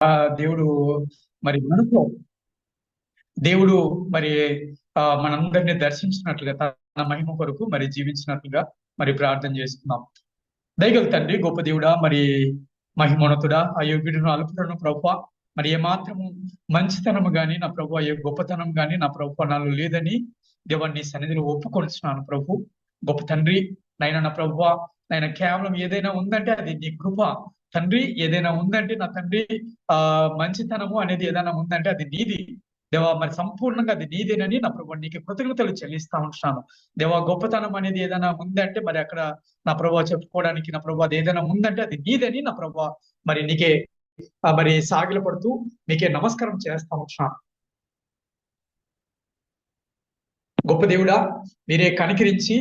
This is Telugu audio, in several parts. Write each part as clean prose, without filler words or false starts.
దేవుడు మరి మనతో దేవుడు మరి మనందరినీ దర్శించినట్లుగా తన మహిమ కొరకు మరి జీవించినట్లుగా మరి ప్రార్థన చేస్తున్నాం. దయగల తండ్రి, గొప్ప దేవుడా, మరి మహిమోన్నతుడా, అయోగ్యుడును అల్పుడును ప్రభువా, మరి ఏమాత్రము మంచితనము గాని నా ప్రభు, ఏ గొప్పతనం గాని నా ప్రభు నాలో లేదని దేవాన్ని సన్నిధిలో ఒప్పుకొలుచున్నాను ప్రభు. గొప్ప తండ్రి, నైనా నా ప్రభువా, నైనా కేవలం ఏదైనా ఉందంటే అది నీ కృప తండ్రి. ఏదైనా ఉందంటే నా తండ్రి, మంచితనము అనేది ఏదైనా ఉందంటే అది నీది దేవా. మరి సంపూర్ణంగా అది నీదేనని నా ప్రభు నీకు కృతజ్ఞతలు చెల్లిస్తా ఉంటున్నాను దేవా. గొప్పతనం అనేది ఏదైనా ఉందంటే మరి అక్కడ నా ప్రభు చెప్పుకోవడానికి నా ప్రభు అది ఏదైనా ఉందంటే అది నీదని నా ప్రభు మరి నీకే మరి సాగిల పడుతూ నీకే నమస్కారం చేస్తా ఉంటున్నాను. గొప్ప దేవుడా, మీరే కనికరించి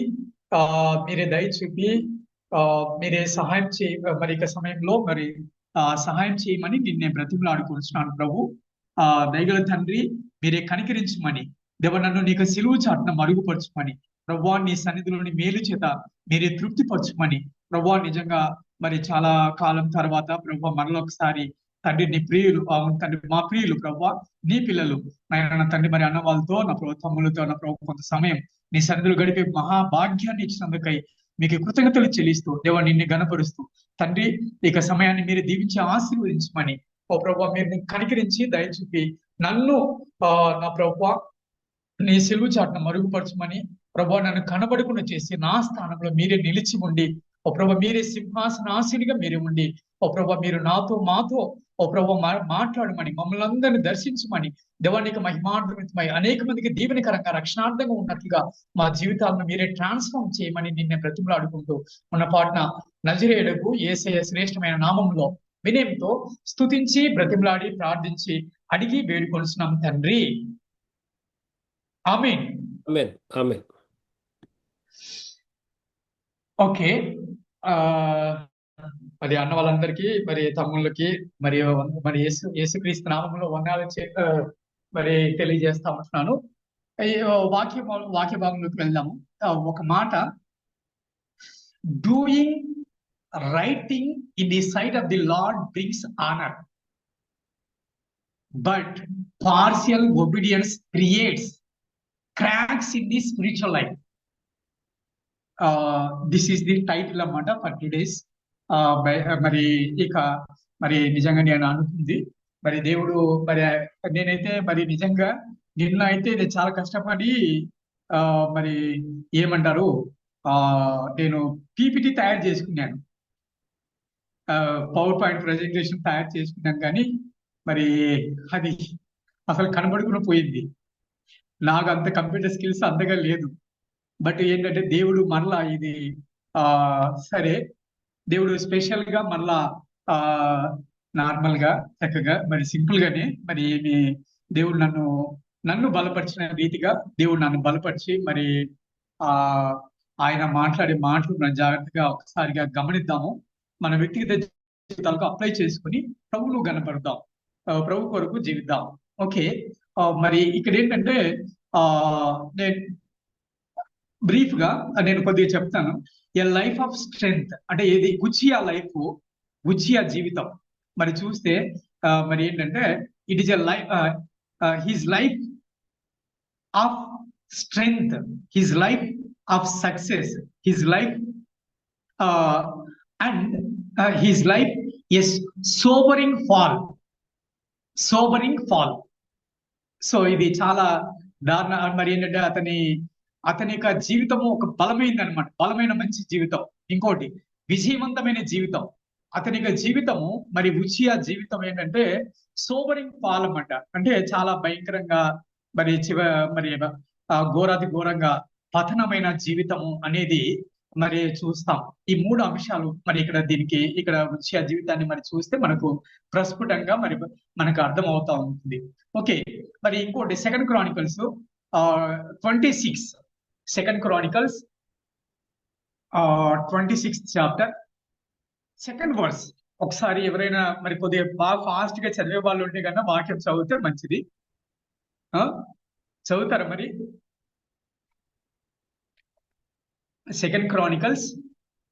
మీరే దయ చూపి మీరే సహాయం చేయ మరి ఇక సమయంలో మరి సహాయం చేయమని నిన్నే బ్రతిమలాడుకుంటున్నాను ప్రభు. దయగల తండ్రి, మీరే కనికరించమని దేవ, నన్ను నీకు సిలువు చాటున మరుగుపరచమని ప్రభువా, నీ సన్నిధిలోని మేలు చేత మీరే తృప్తిపరచమని ప్రభువా. నిజంగా మరి చాలా కాలం తర్వాత ప్రభువా మరొకసారి తండ్రి నీ ప్రియులు తండ్రి, మా ప్రియులు ప్రభువా, నీ పిల్లలు నాయన తండ్రి, మరి అన్న వాళ్ళతో నా ప్రభు తమ్ములతో నా ప్రభు కొంత సమయం నీ సన్నిధిలో గడిపే మహాభాగ్యాన్ని ఇచ్చినందుకై మీకు కృతజ్ఞతలు చెల్లిస్తూ దేవా నిన్ను గణపరుస్తూ తండ్రి, ఇక సమయాన్ని మీరు దీవించి ఆశీర్వదించమని ఓ ప్రభు మీరు కనికరించి దయచూపి నన్ను నా ప్రభు నీ సిలువు చాటును మరుగుపరచమని ప్రభు నన్ను కనబడకుండా చేసి నా స్థానంలో మీరే నిలిచి ఉండి ఓ ప్రభు మీరే సింహాసనాశీనిగా మీరే ఉండి ఓ ప్రభు మీరు నాతో మాతో ఓ ప్రభు మాట్లాడమని మమ్మల్ని అందరినీ దర్శించమని దేవానికి మహిమార్థమై అనేక మందికి దీవెనకరంగా రక్షణార్థంగా ఉన్నట్లుగా మా జీవితాలను మీరే ట్రాన్స్ఫార్మ్ చేయమని నిన్నే బ్రతిమలాడుకుంటూ ఉన్న పాటన నజరేయుడకు యేసయ్య శ్రేష్టమైన నామంలో వినయంతో స్తుతించి బ్రతిమలాడి ప్రార్థించి అడిగి వేడుకొలుస్తున్నాం తండ్రి, ఆమేన్. ఆమేన్. ఆమేన్. ఓకే. మరి అన్న వాళ్ళందరికీ మరి తమ్ముళ్ళకి మరి మరి యేసుక్రీస్తు నామంలో వందనాలు మరి తెలియజేస్తా ఉంటున్నాను. వాక్య భాగంలోకి వెళ్దాము. ఒక మాట, doing right thing in the sight of the lord brings honour, but partial obedience creates cracks in the spiritual life. This is the title అన్నమాట ఫర్ టుడేస్. మరి ఇక మరి నిజంగా నేను అనుకుంది మరి దేవుడు మరి నేనైతే మరి నిజంగా నిన్న అయితే నేను చాలా కష్టపడి మరి ఏమంటారు నేను పీపీటీ తయారు చేసుకున్నాను, పవర్ పాయింట్ ప్రజెంటేషన్ తయారు చేసుకున్నాను, కానీ మరి అది అసలు కనబడుకుని పోయింది. నాకు అంత కంప్యూటర్ స్కిల్స్ అంతగా లేదు. బట్ ఏంటంటే దేవుడు మరలా ఇది సరే, దేవుడు స్పెషల్ గా మరలా నార్మల్ గా చక్కగా మరి సింపుల్ గానే మరి ఏమి దేవుడు నన్ను బలపరిచిన రీతిగా దేవుడు నన్ను బలపరిచి మరి ఆయన మాట్లాడే మాటలు మనం జాగ్రత్తగా ఒకసారిగా గమనిద్దాము. మన వ్యక్తిగత జీవితాలకు అప్లై చేసుకుని ప్రభువును గనపడదాం, ప్రభు కొరకు జీవిద్దాం. ఓకే. మరి ఇక్కడ ఏంటంటే నేను బ్రీఫ్ గా నేను కొద్దిగా చెప్తాను. ఏ లైఫ్ ఆఫ్ స్ట్రెంగ్త్ అంటే ఏది ఉచియా లైఫ్, ఉచియా జీవితం. మరి చూస్తే మరి ఏంటంటే it is a life, his life of strength, his life of success, his life and his life as sobering fall. So ఇది చాలా దారుణ. మరి ఏంటంటే అతని యొక్క జీవితము ఒక బలమైనది అనమాట, బలమైన మంచి జీవితం. ఇంకోటి విజయవంతమైన జీవితం. అతని యొక్క జీవితము మరి ఉచియా జీవితం ఏంటంటే సోబరింగ్ ఫాల్ అన్నమాట. అంటే చాలా భయంకరంగా మరి మరి ఘోరాతి ఘోరంగా పతనమైన జీవితము అనేది మరి చూస్తాం. ఈ మూడు అంశాలు మరి ఇక్కడ ఉచియా జీవితాన్ని మరి చూస్తే మనకు ప్రస్ఫుటంగా మరి మనకు అర్థం అవుతా ఉంటుంది. ఓకే. మరి ఇంకోటి second Chronicles 26, second Chronicles 26th chapter second verse. ఒకసారి ఎవరైనా మరి కొద్దిగా బాగా ఫాస్ట్ గా చదివే వాళ్ళు ఉంటే కన్నా వాక్యం చదివితే మంచిది. చదువుతారా మరి? సెకండ్ క్రానికల్స్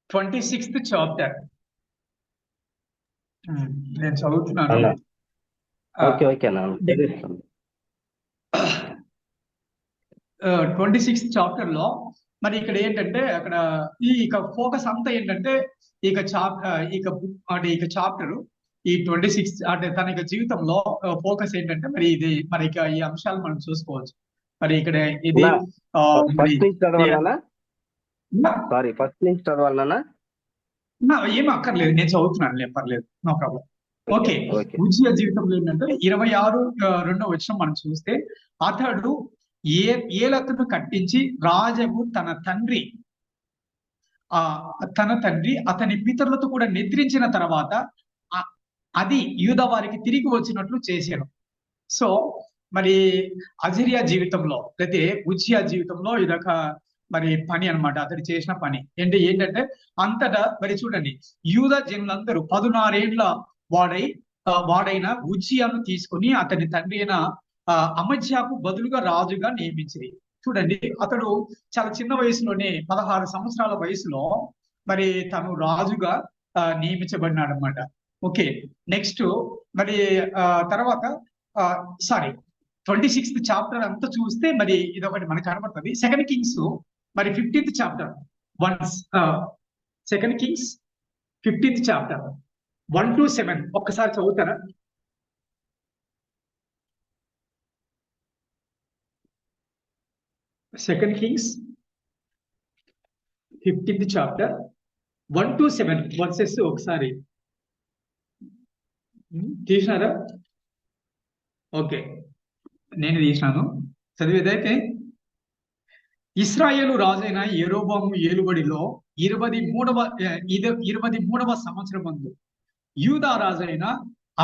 26th చాప్టర్ నేను చదువుతున్నాను. ఓకే ఓకే అన్న చదివిస్తాను. 26th చాప్టర్ లో మరి ఇక్కడ ఏంటంటే అక్కడ ఇక ఫోకస్ అంతా ఏంటంటే ఇక చాప్టర్ ఈ 26 అంటే తన యొక్క జీవితంలో ఫోకస్ ఏంటంటే మరి ఇది మరి ఇక ఈ అంశాలు మనం చూసుకోవచ్చు. మరి ఇక్కడ ఇది మరి ఫస్ట్ నుంచి చదవాలన్నా? సారీ, ఫస్ట్ నుంచి చదవాలన్నా? ఏం అక్కర్లేదు, నేను చదువుతున్నాను, పర్లేదు, no problem. Okay, okay. Uzziah జీవితంలో ఏంటంటే 26 వచనం మనం చూస్తే, అతడు ఏలతను కట్టించి రాజము తన తండ్రి అతని పితరులతో కూడా నిద్రించిన తర్వాత అది యూదా వారికి తిరిగి వచ్చినట్లు చేశాను. సో మరి అజరియా జీవితంలో లేకపోతే ఉజ్జియా జీవితంలో ఇదొక మరి పని అన్నమాట, అతడు చేసిన పని ఏంటంటే అంతటా మరి చూడండి, యూదా జనులందరూ 16 ఏళ్ల వాడైన ఉజ్జియాను తీసుకుని అతని తండ్రి అయిన అమజ్యాకు బదులుగా రాజుగా నియమించింది. చూడండి, అతడు చాలా చిన్న వయసులోనే 16 సంవత్సరాల వయసులో మరి తను రాజుగా నియమించబడినాడు అనమాట. ఓకే, నెక్స్ట్ మరి తర్వాత సారీ 26th చాప్టర్ అంతా చూస్తే మరి ఇది ఒకటి మనకు కనబడుతుంది. 2 Kings మరి 15th chapter 2 Kings 15th chapter 1 to 7 ఒక్కసారి చదువుతారా? Second Kings 15th chapter 1 to 7 versus ఒకసారి తీసినారా? ఓకే, నేను తీసినాను, చదివేదైతే ఇశ్రాయేలు రాజైన యెరోబాము ఏలుబడిలో 23వ సంవత్సరమందు యూదా రాజైన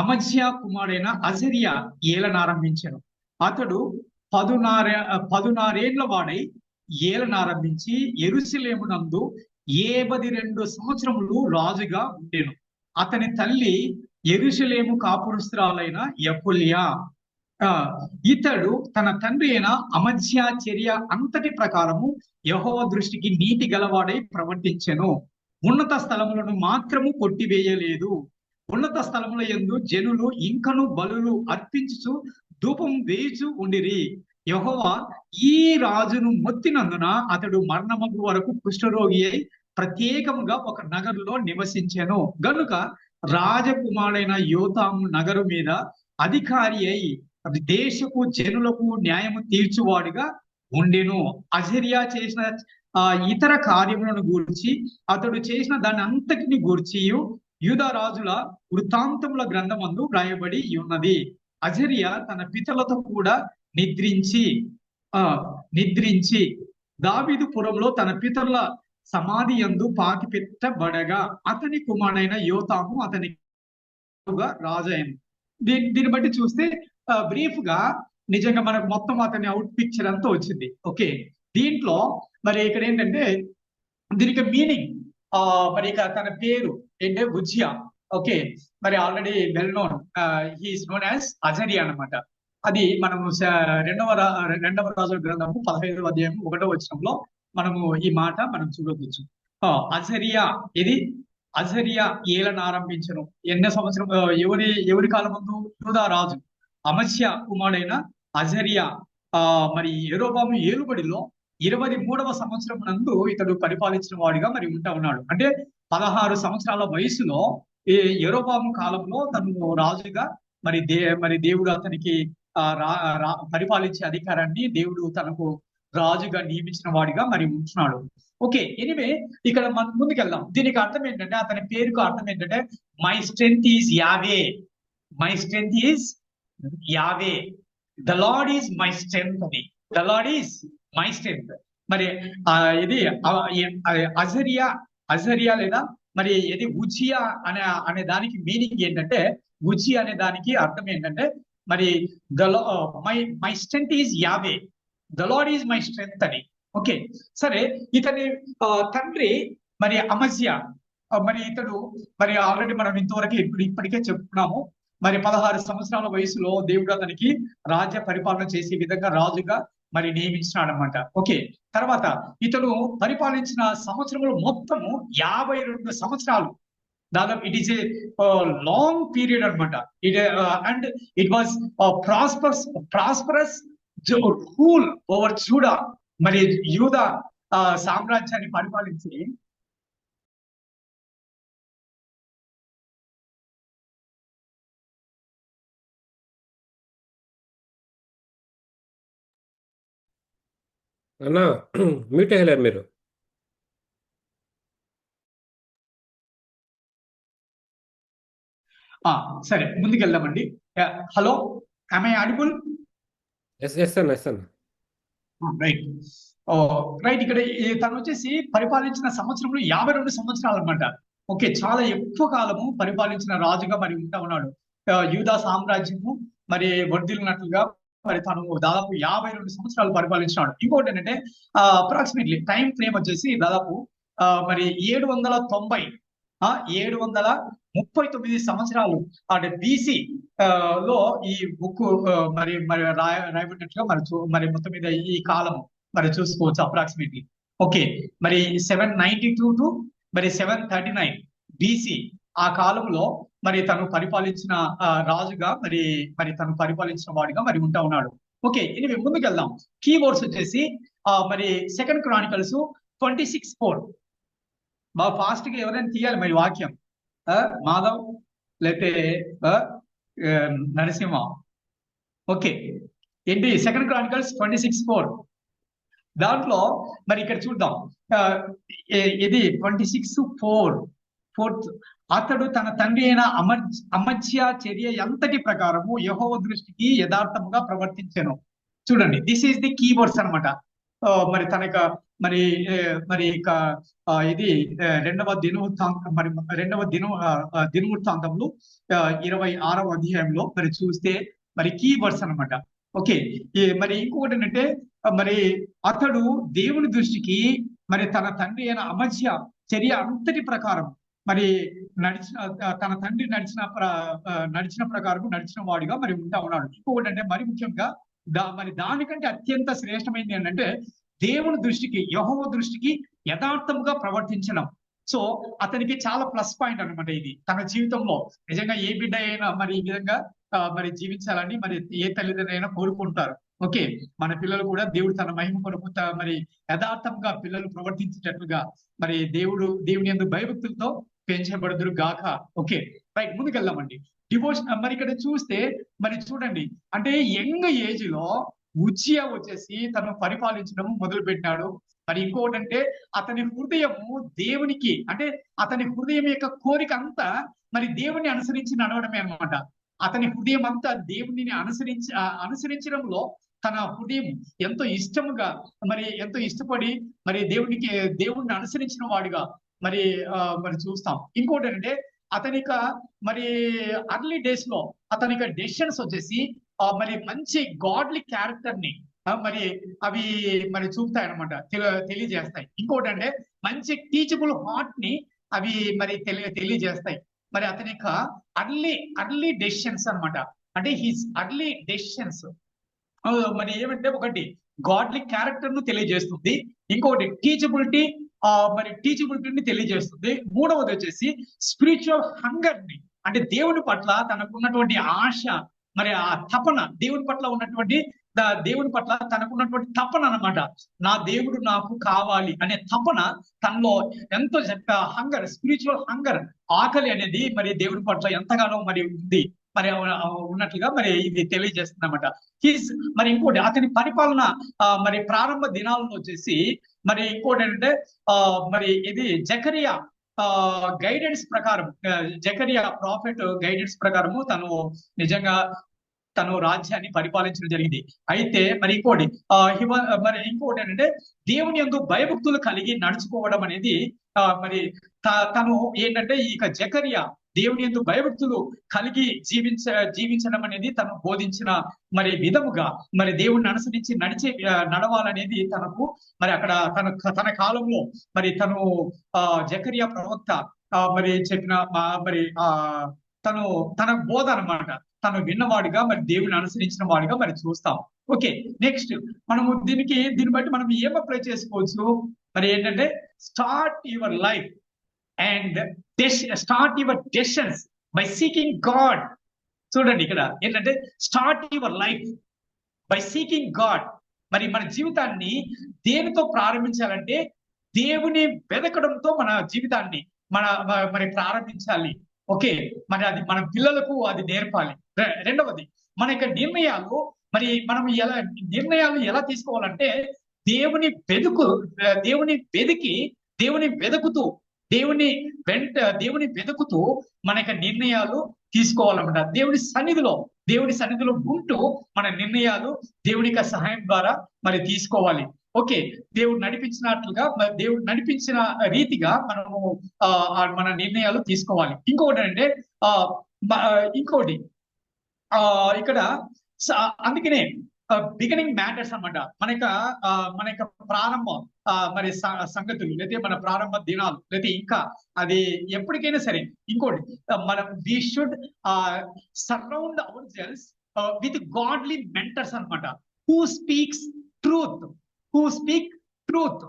అమజ్యా కుమారుడైన అజరియా ఏలనారంభించాను. అతడు 16 ఏళ్ల వాడై ఏలనారంభించి యెరూషలేమునందు 72 సంవత్సరములు రాజుగా ఉండెను. అతని తల్లి యెరూషలేము కాపురస్తురాలైన యెకొల్యా. ఇతడు తన తండ్రి అయిన అమజ్యా చర్య అంతటి ప్రకారము యెహోవా దృష్టికి నీతి గలవాడై ప్రవర్తించెను. ఉన్నత స్థలములను మాత్రము కొట్టివేయలేదు. ఉన్నత స్థలముల యందు జనులు ఇంకను బలులు అర్పించుచు ధూపం వేయుచు ఉండిరి. యెహోవా ఈ రాజును మొత్తినందున అతడు మరణమగు వరకు కుష్ఠరోగి అయి ప్రత్యేకముగా ఒక నగరులో నివసించెను. గనుక రాజకుమారుడైన యోతాము నగరు మీద అధికారి అయి దేశపు జనులకు న్యాయము తీర్చువాడుగా ఉండెను. అజరియా చేసిన ఇతర కార్యములను గూర్చి అతడు చేసిన దాని అంతటిని గూర్చి యూదా రాజుల వృత్తాంతముల గ్రంథమందు వ్రాయబడి ఉన్నది. అజరియా తన పితరులతో కూడా నిద్రించి దావీదు పురంలో తన పితరుల సమాధి యందు పాతి పెట్టబడగా అతని కుమారుడైన యోతాము అతని రాజైన. దీన్ని బట్టి చూస్తే బ్రీఫ్ గా నిజంగా మనకు మొత్తం అతని అవుట్ పిక్చర్ అంతా వచ్చింది. ఓకే, దీంట్లో మరి ఇక్కడ ఏంటంటే దీనికి మీనింగ్ మరి ఇక తన పేరు ఏంటంటే ఉజ్జియా. ఓకే, మరి already well known, he's known as Azariah అనమాట. అది మనము రెండవ రాజుల గ్రంథము 15వ అధ్యాయం 1వ వచనంలో మనము ఈ మాట మనం చూడవచ్చు. అజరియా అజరియా ఏలనారంభించను. ఎన్నో సంవత్సరం ఎవరి కాలం ముందు? యూదా రాజు అమజ్యా కుమారుడైన అజరియా మరి యెరోబాము ఏలుబడిలో 23వ సంవత్సరం నందు ఇతడు పరిపాలించిన వాడిగా మరి ఉంటా ఉన్నాడు. అంటే 16 సంవత్సరాల వయసులో యెరోబాము కాలంలో తను రాజుగా మరి దేవుడు అతనికి పరిపాలించే అధికారాన్ని దేవుడు తనకు రాజుగా నియమించిన వాడిగా మరి ఉంటున్నాడు. ఓకే, ఎనివే ఇక్కడ మనం ముందుకెళ్దాం. దీనికి అర్థం ఏంటంటే, అతని పేరుకు అర్థం ఏంటంటే my strength is Yahweh. My strength is Yahweh, the lord is my strength అని. The lord is my strength. మరి ఇది అజరియా లేదా మరి ఇది ఉజ్జియా అనే దానికి మీనింగ్ ఏంటంటే, ఉజ్జియా అనే దానికి అర్థం ఏంటంటే మరి my strength is Yahweh, the lord is my strength అని. ఓకే, సరే, ఇతని తండ్రి మరి అమజ్యా. మరి ఇతడు మరి ఆల్రెడీ మనం ఇంతవరకు ఇప్పటికే చెప్పుకున్నాము. మరి 16 సంవత్సరాల వయసులో దేవుడు అతనికి రాజ్య పరిపాలన చేసే విధంగా రాజుగా మరి నియమించినాడు అనమాట. ఓకే, తర్వాత ఇతడు పరిపాలించిన సంవత్సరములు మొత్తము 52 సంవత్సరాలు. దాదాపు it is a long period అనమాట. It and it was prosperous rule over Judah. మరి యూదా సామ్రాజ్యాన్ని పరిపాలించి అన్న మ్యూట్ అయ్యలేరు మీరు. సరే ముందుకెళ్దామండి. Hello, am I audible? Yes అన్న. రైట్. రైట్. ఇక్కడ తను వచ్చేసి పరిపాలించిన సంవత్సరంలో 52 సంవత్సరాలు అనమాట. ఓకే, చాలా ఎక్కువ కాలము పరిపాలించిన రాజుగా మరి ఉంటా ఉన్నాడు. యూదా సామ్రాజ్యము మరి వర్ధిల్లినట్లుగా మరి తను దాదాపు 52 సంవత్సరాలు పరిపాలించినాడు. ఇంకోటి ఏంటంటే అప్రాక్సిమేట్లీ టైం ఫ్రేమ్ వచ్చేసి దాదాపు మరి 739 సంవత్సరాలు అంటే BC లో ఈ బుక్ మరి మరి రాయబడినట్లుగా మరి మొత్తం మీద ఈ కాలం మరి చూసుకోవచ్చు అప్రాక్సిమేట్లీ. ఓకే, మరి 792 టు మరి 739 BC ఆ కాలంలో మరి తను పరిపాలించిన రాజుగా మరి తను పరిపాలించిన వాడిగా మరి ఉంటా ఉన్నాడు. ఓకే, ఇది ముందుకెళ్దాం. కీవర్డ్స్ వచ్చేసి మరి 2 Chronicles 26:4. బాగా ఫాస్ట్ గా ఎవరైనా తీయాలి మరి వాక్యం. మాధవ్ లేకపోతే నరసింహ. ఓకే, ఏంటి 2 Chronicles 26:4. దాంట్లో మరి ఇక్కడ చూద్దాం. ఇది 26:4 అతడు తన తండ్రి అయిన అమజ్య చర్య ఎంతటి ప్రకారము యెహోవా దృష్టికి యథార్థముగా ప్రవర్తించెను. చూడండి, దిస్ ఈస్ ది కీవర్డ్స్ అనమాట. మరి తన మరి ఇది రెండవ దినవృత్తాంతంలో 26వ అధ్యాయంలో మరి చూస్తే మరి కీవర్డ్స్ అనమాట. ఓకే, మరి ఇంకొకటి ఏంటంటే మరి అతడు దేవుని దృష్టికి మరి తన తండ్రి అయిన అమజ్య చర్య అంతటి ప్రకారం మరి తన తండ్రి నడిచిన ప్రకారం నడిచిన వాడిగా మరి ఉంటా ఉన్నాడు. ఇంకొకటి అంటే మరి ముఖ్యంగా మరి దానికంటే అత్యంత శ్రేష్టమైనది ఏంటంటే దేవుని దృష్టికి యెహోవా దృష్టికి యథార్థముగా ప్రవర్తించడం. సో అతనికి చాలా ప్లస్ పాయింట్ అనమాట ఇది తన జీవితంలో. నిజంగా ఏ బిడ్డ అయినా మరి ఈ విధంగా మరి జీవించాలని మరి ఏ తల్లిదండ్రులు అయినా కోరుకుంటారు. ఓకే, మన పిల్లలు కూడా దేవుడు తన మహిమ కొరకు మరి యథార్థంగా పిల్లలు ప్రవర్తించేటట్లుగా మరి దేవుని యందు భయభక్తులతో పెంచబడుదురు గాక. Okay, right, ముందుకెళ్దామండి. డివోషన్ మరి ఇక్కడ చూస్తే మరి చూడండి, అంటే యంగ్ ఏజ్ లో ఉజ్జియా వచ్చేసి తను పరిపాలించడం మొదలు పెట్టినాడు. మరి ఇంకోటి అంటే అతని హృదయము దేవునికి, అంటే అతని హృదయం యొక్క కోరిక అంతా మరి దేవుని అనుసరించి నడవడమే అనమాట. అతని హృదయం అంతా దేవుని అనుసరించడంలో తన హృదయం ఎంతో ఇష్టముగా మరి ఎంతో ఇష్టపడి మరి దేవుణ్ణి అనుసరించిన వాడిగా మరి చూస్తాం. ఇంకోటి ఏంటంటే అతనిక మరి అర్లీ డేస్ లో అతనిక డెసిషన్స్ వచ్చేసి మరి మంచి గాడ్లీ క్యారెక్టర్ ని మరి అవి మరి చూపుతాయన్నమాట, తెలియజేస్తాయి. ఇంకోటి అంటే మంచి టీచబుల్ హార్ట్ ని అవి మరి తెలియజేస్తాయి. మరి అతని యొక్క అర్లీ డెసిషన్స్ అనమాట. అంటే హిస్ అర్లీ డెసిషన్స్ మరి ఏమంటే ఒకటి గాడ్లీ క్యారెక్టర్ ను తెలియజేస్తుంది, ఇంకొకటి టీచబిలిటీని తెలియజేస్తుంది. మూడవది వచ్చేసి స్పిరిచువల్ హంగర్ ని, అంటే దేవుని పట్ల తనకున్నటువంటి ఆశ, మరి ఆ తపన, దేవుని పట్ల తనకున్నటువంటి తపన అన్నమాట. నా దేవుడు నాకు కావాలి అనే తపన తనలో ఎంతో హంగర్, స్పిరిచువల్ హంగర్, ఆకలి అనేది మరి దేవుని పట్ల ఎంతగానో మరి ఉంది, మరి ఉన్నట్లుగా మరి ఇది తెలియజేస్తుంది అనమాట. మరి ఇంకోటి అతని పరిపాలన మరి ప్రారంభ దినాలను వచ్చేసి మరి ఇంకోటి ఏంటంటే మరి ఇది జకరియా గైడెన్స్ ప్రకారం, జకరియా ప్రాఫెట్ గైడెన్స్ ప్రకారము తను రాజ్యాన్ని పరిపాలించడం జరిగింది. అయితే మరి ఇంకోటి ఏంటంటే దేవుని యందు భయభక్తులు కలిగి నడుచుకోవడం అనేది మరి తను ఏంటంటే ఇక జకరియా దేవుని యందు భయభక్తులు కలిగి జీవించడం అనేది తను బోధించిన మరి విధముగా మరి దేవుణ్ణి అనుసరించి నడవాలనేది తనకు మరి అక్కడ తన కాలంలో మరి తను జకరియా ప్రవక్త మరి చెప్పిన మరి తన బోధ అన్నమాట. తను విన్నవాడిగా మరి దేవుని అనుసరించిన వాడిగా మరి చూస్తాం. ఓకే, నెక్స్ట్ మనము దీన్ని బట్టి మనం ఏం అప్లై చేసుకోవచ్చు మరి ఏంటంటే start your life and start your decisions by seeking God. చూడండి ఇక్కడ ఏంటంటే start your life by seeking God. మరి మన జీవితాన్ని దేనితో ప్రారంభించాలంటే దేవుని వెతకడంతో మన జీవితాన్ని మరి ప్రారంభించాలి. ఓకే, మరి అది మన పిల్లలకు అది నేర్పాలి. రెండవది, మన యొక్క నిర్ణయాలు మరి మనం నిర్ణయాలు ఎలా తీసుకోవాలంటే దేవుని వెతికి దేవుని వెతుకుతూ దేవుని వెతుకుతూ మన యొక్క నిర్ణయాలు తీసుకోవాలన్నమాట. దేవుని సన్నిధిలో ఉంటూ మన నిర్ణయాలు దేవుని యొక్క సహాయం ద్వారా మరి తీసుకోవాలి. ఓకే, దేవుడు నడిపించిన రీతిగా మనము మన నిర్ణయాలు తీసుకోవాలి. ఇంకొకటి అంటే ఇంకోటి ఇక్కడ అందుకనే బిగినింగ్ మ్యాటర్స్ అన్నమాట. మన యొక్క ప్రారంభం మరి సంగతులు లేదా మన ప్రారంభ దినాలు లేదా ఇంకా అది ఎప్పటికైనా సరే. ఇంకోటి మనం we should surround our selves with godly mentors అన్నమాట. Who speak truth.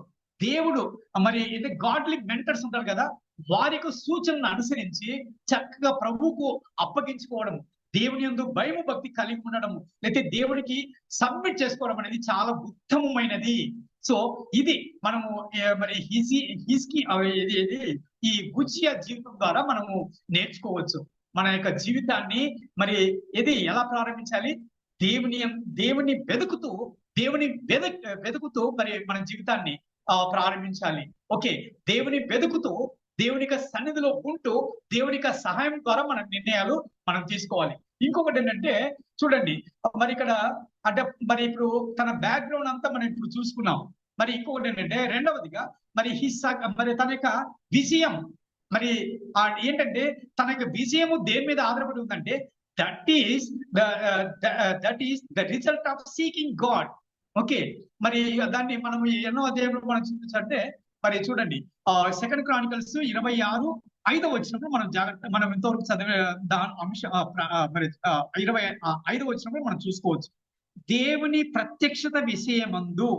దేవుడు మరి గాడ్లీ మెంటర్స్ ఉంటారు కదా, వారి యొక్క సూచనలను అనుసరించి చక్కగా ప్రభువుకు అప్పగించుకోవడం, దేవుని యందు భయము భక్తి కలిగి ఉండడం, లేకపోతే దేవుడికి సబ్మిట్ చేసుకోవడం అనేది చాలా ఉత్తమమైనది. సో ఇది మనము మరి ఈ ఉజ్జియా జీవితం ద్వారా మనము నేర్చుకోవచ్చు. మన యొక్క జీవితాన్ని మరి ఎలా ప్రారంభించాలి? దేవుని వెతుకుతూ మరి మన జీవితాన్ని ప్రారంభించాలి. ఓకే, దేవుని వెతుకుతూ దేవుని యొక్క సన్నిధిలో ఉంటూ దేవుని యొక్క సహాయం ద్వారా మన నిర్ణయాలు మనం తీసుకోవాలి. ఇంకొకటి ఏంటంటే చూడండి, మరి ఇక్కడ అంటే మరి ఇప్పుడు తన బ్యాక్గ్రౌండ్ అంతా మనం ఇప్పుడు చూసుకున్నాం. మరి ఇంకొకటి ఏంటంటే రెండవదిగా మరి తన యొక్క విజయం మరి ఏంటంటే తన యొక్క విజయము దేని మీద ఆధారపడి ఉందంటే that is the result of seeking God. Okay, మరి దాన్ని మనం ఎన్నో అధ్యాయంలో మనం చూపించాలంటే మరి చూడండి 2 Chronicles 26:5 వచ్చినప్పుడు మనం ఇంతవరకు చదివే మరి 25 వచ్చినప్పుడు మనం చూసుకోవచ్చు. దేవుని ప్రత్యక్షత విషయమందు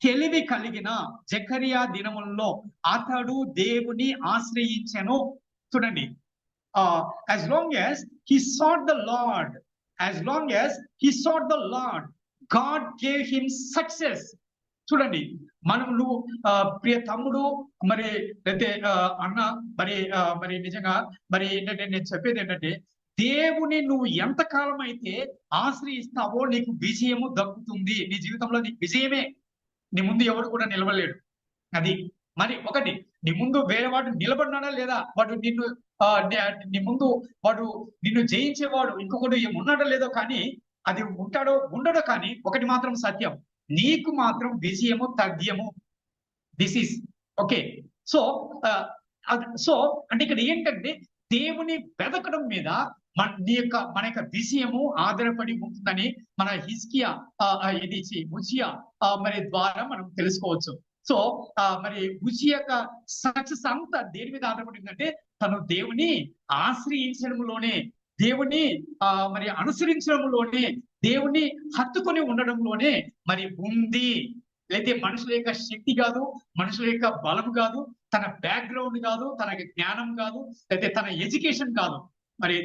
తెలివి కలిగిన జకరియా దినములలో అతడు దేవుని ఆశ్రయించెను. చూడండి, as long as he sought the Lord, God gave him success. చూడండి, నువ్వు ప్రియ తమ్ముడు మరి లేకపోతే అన్న మరి నిజంగా మరి ఏంటంటే నేను చెప్పేది ఏంటంటే దేవుని నువ్వు ఎంతకాలం అయితే ఆశ్రయిస్తావో నీకు విజయము దక్కుతుంది. నీ జీవితంలో నీకు విజయమే. నీ ముందు ఎవరు కూడా నిలవలేడు. అది మరి ఒకటి, నీ ముందు వేరే వాడు నిలబడినాడా లేదా, వాడు నీ ముందు వాడు నిన్ను జయించేవాడు ఇంకొకటి ఉన్నాడో లేదో కానీ అది ఉంటాడో ఉండడో కానీ ఒకటి మాత్రం సత్యం, నీకు మాత్రం విజయము తథ్యము. This is okay. సో అంటే ఇక్కడ ఏంటంటే దేవుని వెతకడం మీద మన యొక్క విజయము ఆధారపడి ఉంటుందని మన ఉజ్జియా మరి ద్వారా మనం తెలుసుకోవచ్చు. సో మరి ఉజ్జియా యొక్క సక్సెస్ అంతా దేని మీద ఆధారపడిందంటే తను దేవుని ఆశ్రయించడంలోనే, దేవుని మరి అనుసరించడంలోనే, దేవుని హత్తుకొని ఉండడంలోనే మరి ఉంది. లేకపోతే మనుషుల యొక్క శక్తి కాదు, మనుషుల యొక్క బలం కాదు, తన బ్యాక్గ్రౌండ్ కాదు, తన జ్ఞానం కాదు, లేకపోతే తన ఎడ్యుకేషన్ కాదు. మరి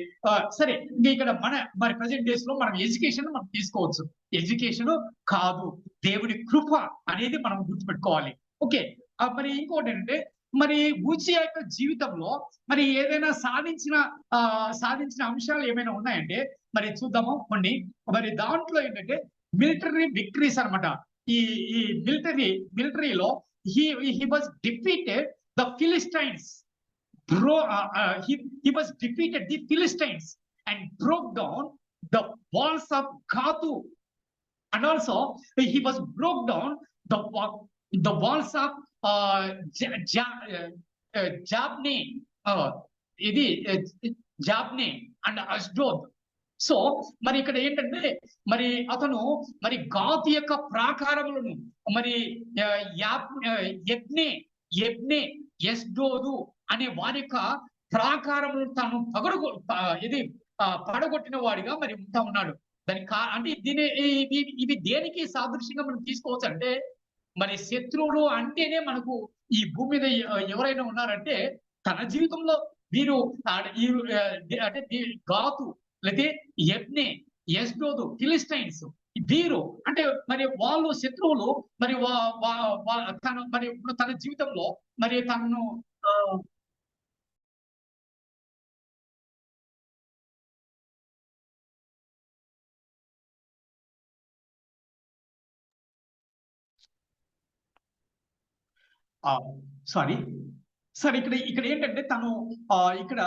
సరే, ఇంకా ఇక్కడ మరి ప్రజెంట్ డేస్ లో మనం ఎడ్యుకేషన్ మనం తీసుకోవచ్చు. ఎడ్యుకేషన్ కాదు, దేవుని కృప అనేది మనం గుర్తుపెట్టుకోవాలి. ఓకే, మరి ఇంకోటి ఏంటంటే మరి ఉజ్జియా యొక్క జీవితంలో మరి ఏదైనా సాధించిన అంశాలు ఏమైనా ఉన్నాయంటే మరి చూద్దాము కొన్ని. మరి దాంట్లో ఏంటంటే మిలిటరీ విక్టరీస్ అనమాట. ఈ మిలిటరీలో he was defeated the Philistines. He was defeated the Philistines and broke down the walls of Gath, and also he was broke down the walls of Jabne and Ashdod. So మరి ఇక్కడ ఏంటంటే మరి అతను మరి గాతు యొక్క ప్రాకారములను మరి యెజ్డోదు అనే వారి యొక్క ప్రాకారములను తాను పడగొట్టిన వాడిగా మరి ఉంటా ఉన్నాడు. దానికి అంటే ఇవి దేనికి సాదృశ్యంగా మనం తీసుకోవచ్చు అంటే మరి శత్రువుడు అంటేనే మనకు ఈ భూమి మీద ఎవరైనా ఉన్నారంటే తన జీవితంలో వీరు అంటే గాతు లేకపోతే యెబ్నే, యెష్డోదు, ఫిలిస్టైన్స్ వీరు అంటే మరి వాళ్ళు శత్రువులు మరి తన మరి ఇప్పుడు తన జీవితంలో మరి తనను సారీ సార్ ఇక్కడ ఏంటంటే తను ఇక్కడ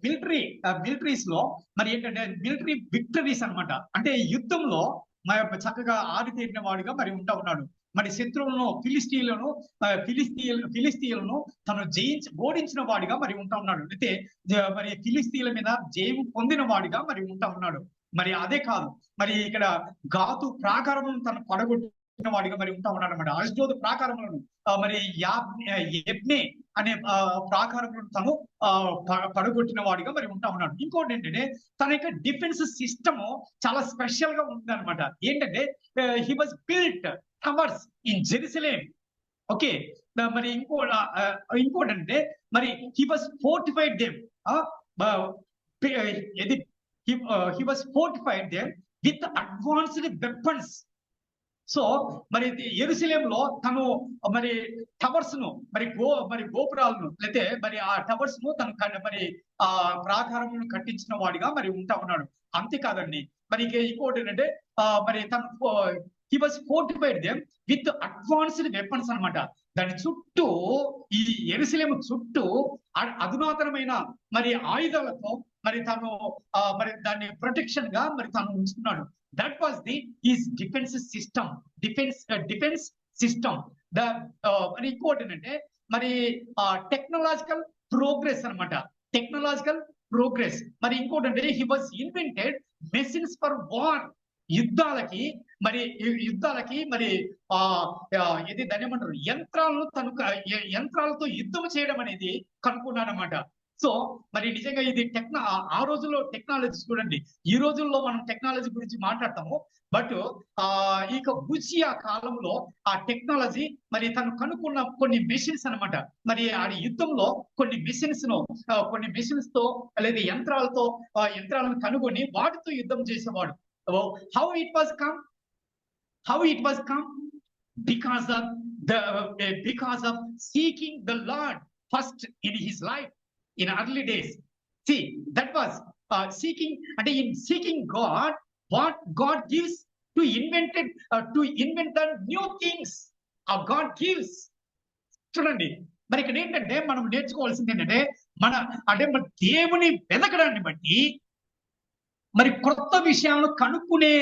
మిలిటరీస్ లో మరి ఏంటంటే మిలిటరీ విక్టరీస్ అన్నమాట. అంటే యుద్ధంలో మరి చక్కగా ఆరితేరిన వాడుగా మరి ఉంటా ఉన్నాడు. మరి శత్రువులను ఫిలిస్తీయులను తను ఓడించిన వాడిగా మరి ఉంటా ఉన్నాడు. అయితే మరి ఫిలిస్తీయుల మీద జయము పొందిన వాడిగా మరి ఉంటా ఉన్నాడు. మరి అదే కాదు, మరి ఇక్కడ గాతు ప్రాకారములను తను పడగొట్టిన వాడిగా మరి ఉంటా ఉన్నాడు అనమాట. అష్డోదు ప్రాకారములను మరి యెబ్నే అనే ప్రాకారములను తను పడగొట్టిన వాడిగా మరి ఉంటా ఉన్నాడు. ఇంకోటి ఏంటంటే తన యొక్క డిఫెన్స్ సిస్టమ్ చాలా స్పెషల్ గా ఉంది అనమాట. ఏంటంటే he was built towers in Jerusalem. Okay, మరి ఇంకోటి అంటే మరి he was fortified them he was fortified them with advanced weapons. So మరి యెరూషలేములో తను మరి టవర్స్ ను మరి గోపురాలను లేతే మరి ఆ టవర్స్ ను తను మరి ఆ ప్రాకారములను కట్టించిన వాడిగా మరి ఉంటా ఉన్నాడు. అంతేకాదండి, మరి ఇంకోటి ఏంటంటే మరి తను he was fortified them with advanced weapons అన్నమాట. దాని చుట్టూ ఈ యెరూషలేము చుట్టూ అధునాతనమైన మరి ఆయుధాలతో మరి తను మరి దాన్ని ప్రొటెక్షన్ గా మరి తను ఉంచుకున్నాడు. That was the his defence system. Defence system. మరి ఇంకోటి ఏంటంటే మరి టెక్నాలజికల్ ప్రోగ్రెస్ అన్నమాట. Technological progress. మరి ఇంకోటి అంటే he was invented machines for war. యుద్ధాలకి మరి ఇది దాన్ని ఏమంటారు, యంత్రాలతో యుద్ధం చేయడం అనేది కనుక్కున్నారన్నమాట. సో మరి నిజంగా ఇది ఆ రోజుల్లో టెక్నాలజీ చూడండి. ఈ రోజుల్లో మనం టెక్నాలజీ గురించి మాట్లాడతాము, బట్ ఇక బుజియా కాలంలో ఆ టెక్నాలజీ మరి తను కనుక్కున్న కొన్ని మెషిన్స్ అన్నమాట. మరి ఆ యుద్ధంలో కొన్ని మెషిన్స్ తో లేదా యంత్రాలను కనుగొని వాటితో యుద్ధం చేసేవాడు. How it was come? Because of seeking the Lord first in his life in early days. See, that was seeking, and in seeking God, what God gives to invent the new things. God gives. చూడండి, మరి ఇక్కడ ఏంటంటే మనం నేర్చుకోవాల్సింది ఏంటంటే మన దేవుని వెతకడాన్ని బట్టి మరి కొత్త విషయాలను కనుక్కునే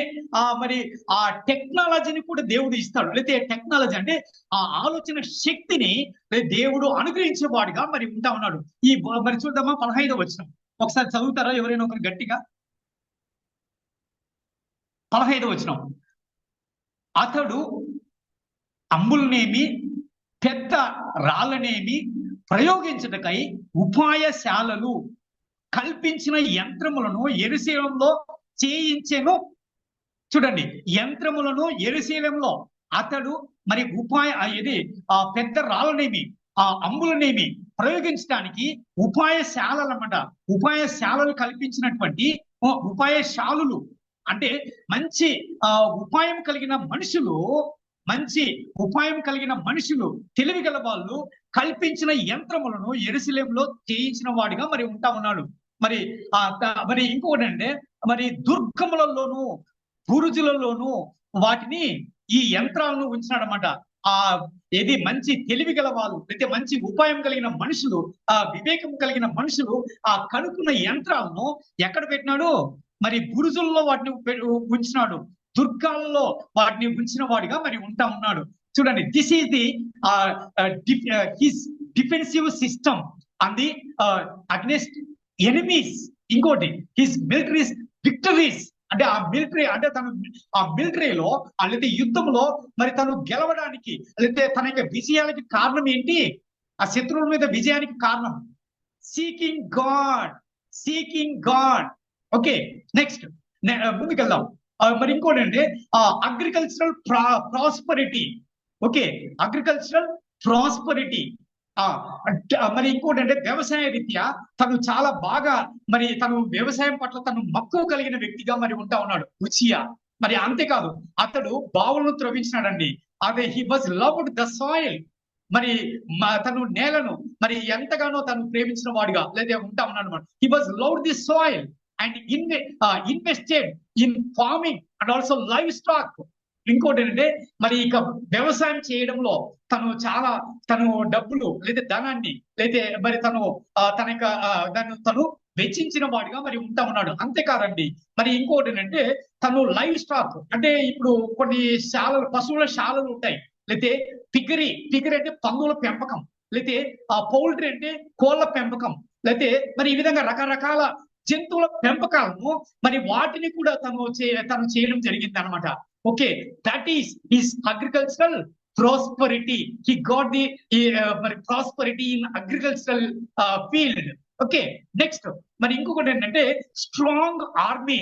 మరి ఆ టెక్నాలజీని కూడా దేవుడు ఇస్తాడు. లేకపోతే టెక్నాలజీ అంటే ఆ ఆలోచన శక్తిని దేవుడు అనుగ్రహించేవాడుగా మరి ఉంటా ఉన్నాడు. మరి చూద్దామా 15వ వచనం ఒకసారి చదువుతారా ఎవరైనా ఒకరు గట్టిగా? 15వ వచనం. అతడు అంబులనేమి పెద్ద రాళ్ళనేమి ప్రయోగించుటకై ఉపాయశాలలు కల్పించిన యంత్రములను యెరూషలేములో చేయించెను. చూడండి, యంత్రములను యెరూషలేములో అతడు మరి పెద్ద రాళ్ళనేమి అంబులనేమి ప్రయోగించడానికి ఉపాయశాలలు అన్నమాట. ఉపాయశాలలు కల్పించినటువంటి ఉపాయశాలులు అంటే మంచి ఉపాయం కలిగిన మనుషులు తెలివిగల వాళ్ళు కల్పించిన యంత్రములను యెరూషలేములో చేయించిన వాడిగా మరి ఉంటా ఉన్నాడు. మరి ఇంకొకటి అంటే మరి దుర్గములలోను బురుజులలోను వాటిని ఈ యంత్రాలను ఉంచినాడన్నమాట. మంచి తెలివి గల వాళ్ళు లేకపోతే మంచి ఉపాయం కలిగిన మనుషులు, వివేకం కలిగిన మనుషులు కనుక్కున్న యంత్రాలను ఎక్కడ పెట్టినాడు? మరి బురుజుల్లో వాటిని ఉంచినాడు, దుర్గాల్లో వాటిని ఉంచిన వాడిగా మరి ఉంటా ఉన్నాడు. చూడండి, this is the his defensive system on the against enemies. ఇంకోటి హిస్ మిలిటరీస్ విక్టరీస్. అంటే ఆ మిలిటరీ అంటే తను ఆ మిలిటరీలో లేదా యుద్ధంలో మరి తను గెలవడానికి లేకపోతే తన యొక్క విజయాలకి కారణం ఏంటి? ఆ శత్రువుల మీద విజయానికి కారణం సీకింగ్ గాడ్. ఓకే, నెక్స్ట్ ముందుకెళ్దాం. మరి ఇంకోటి అంటే agricultural prosperity. Okay, agricultural prosperity. మరి ఇంకోటి అంటే వ్యవసాయ రీత్యా తను చాలా బాగా మరి తను వ్యవసాయం పట్ల తను మక్కువ కలిగిన వ్యక్తిగా మరి ఉంటా ఉన్నాడు ఉచియా. మరి అంతేకాదు అతడు బావులను త్రవ్వించినాడండి. అదే he was loved the soil. మరి తను నేలను మరి ఎంతగానో తను ప్రేమించిన వాడిగా లేదా ఉంటా ఉన్నాడు అనమాట. He was loved the soil and invested in farming and also live stock. ఇంకోటి ఏంటంటే మరి ఇక వ్యవసాయం చేయడంలో తను డబ్బులు లేదా ధనాన్ని లేదా మరి తన యొక్క తను వెచ్చించిన వాడిగా మరి ఉంటా ఉన్నాడు. అంతేకాదండి మరి ఇంకోటి ఏంటంటే తను లైవ్ స్టాక్ అంటే ఇప్పుడు కొన్ని పశువుల శాలలు ఉంటాయి. లేతే పిగరి అంటే పందుల పెంపకం, లేతే పౌల్ట్రీ అంటే కోళ్ళ పెంపకం, లేతే మరి ఈ విధంగా రకరకాల జంతువుల పెంపకాలను మరి వాటిని కూడా తను చేయడం జరిగింది అనమాట. Okay, that is his agricultural prosperity. He got the మరి prosperity in agricultural field. Okay, next మరి ఇంకొకటి ఏంటంటే strong army.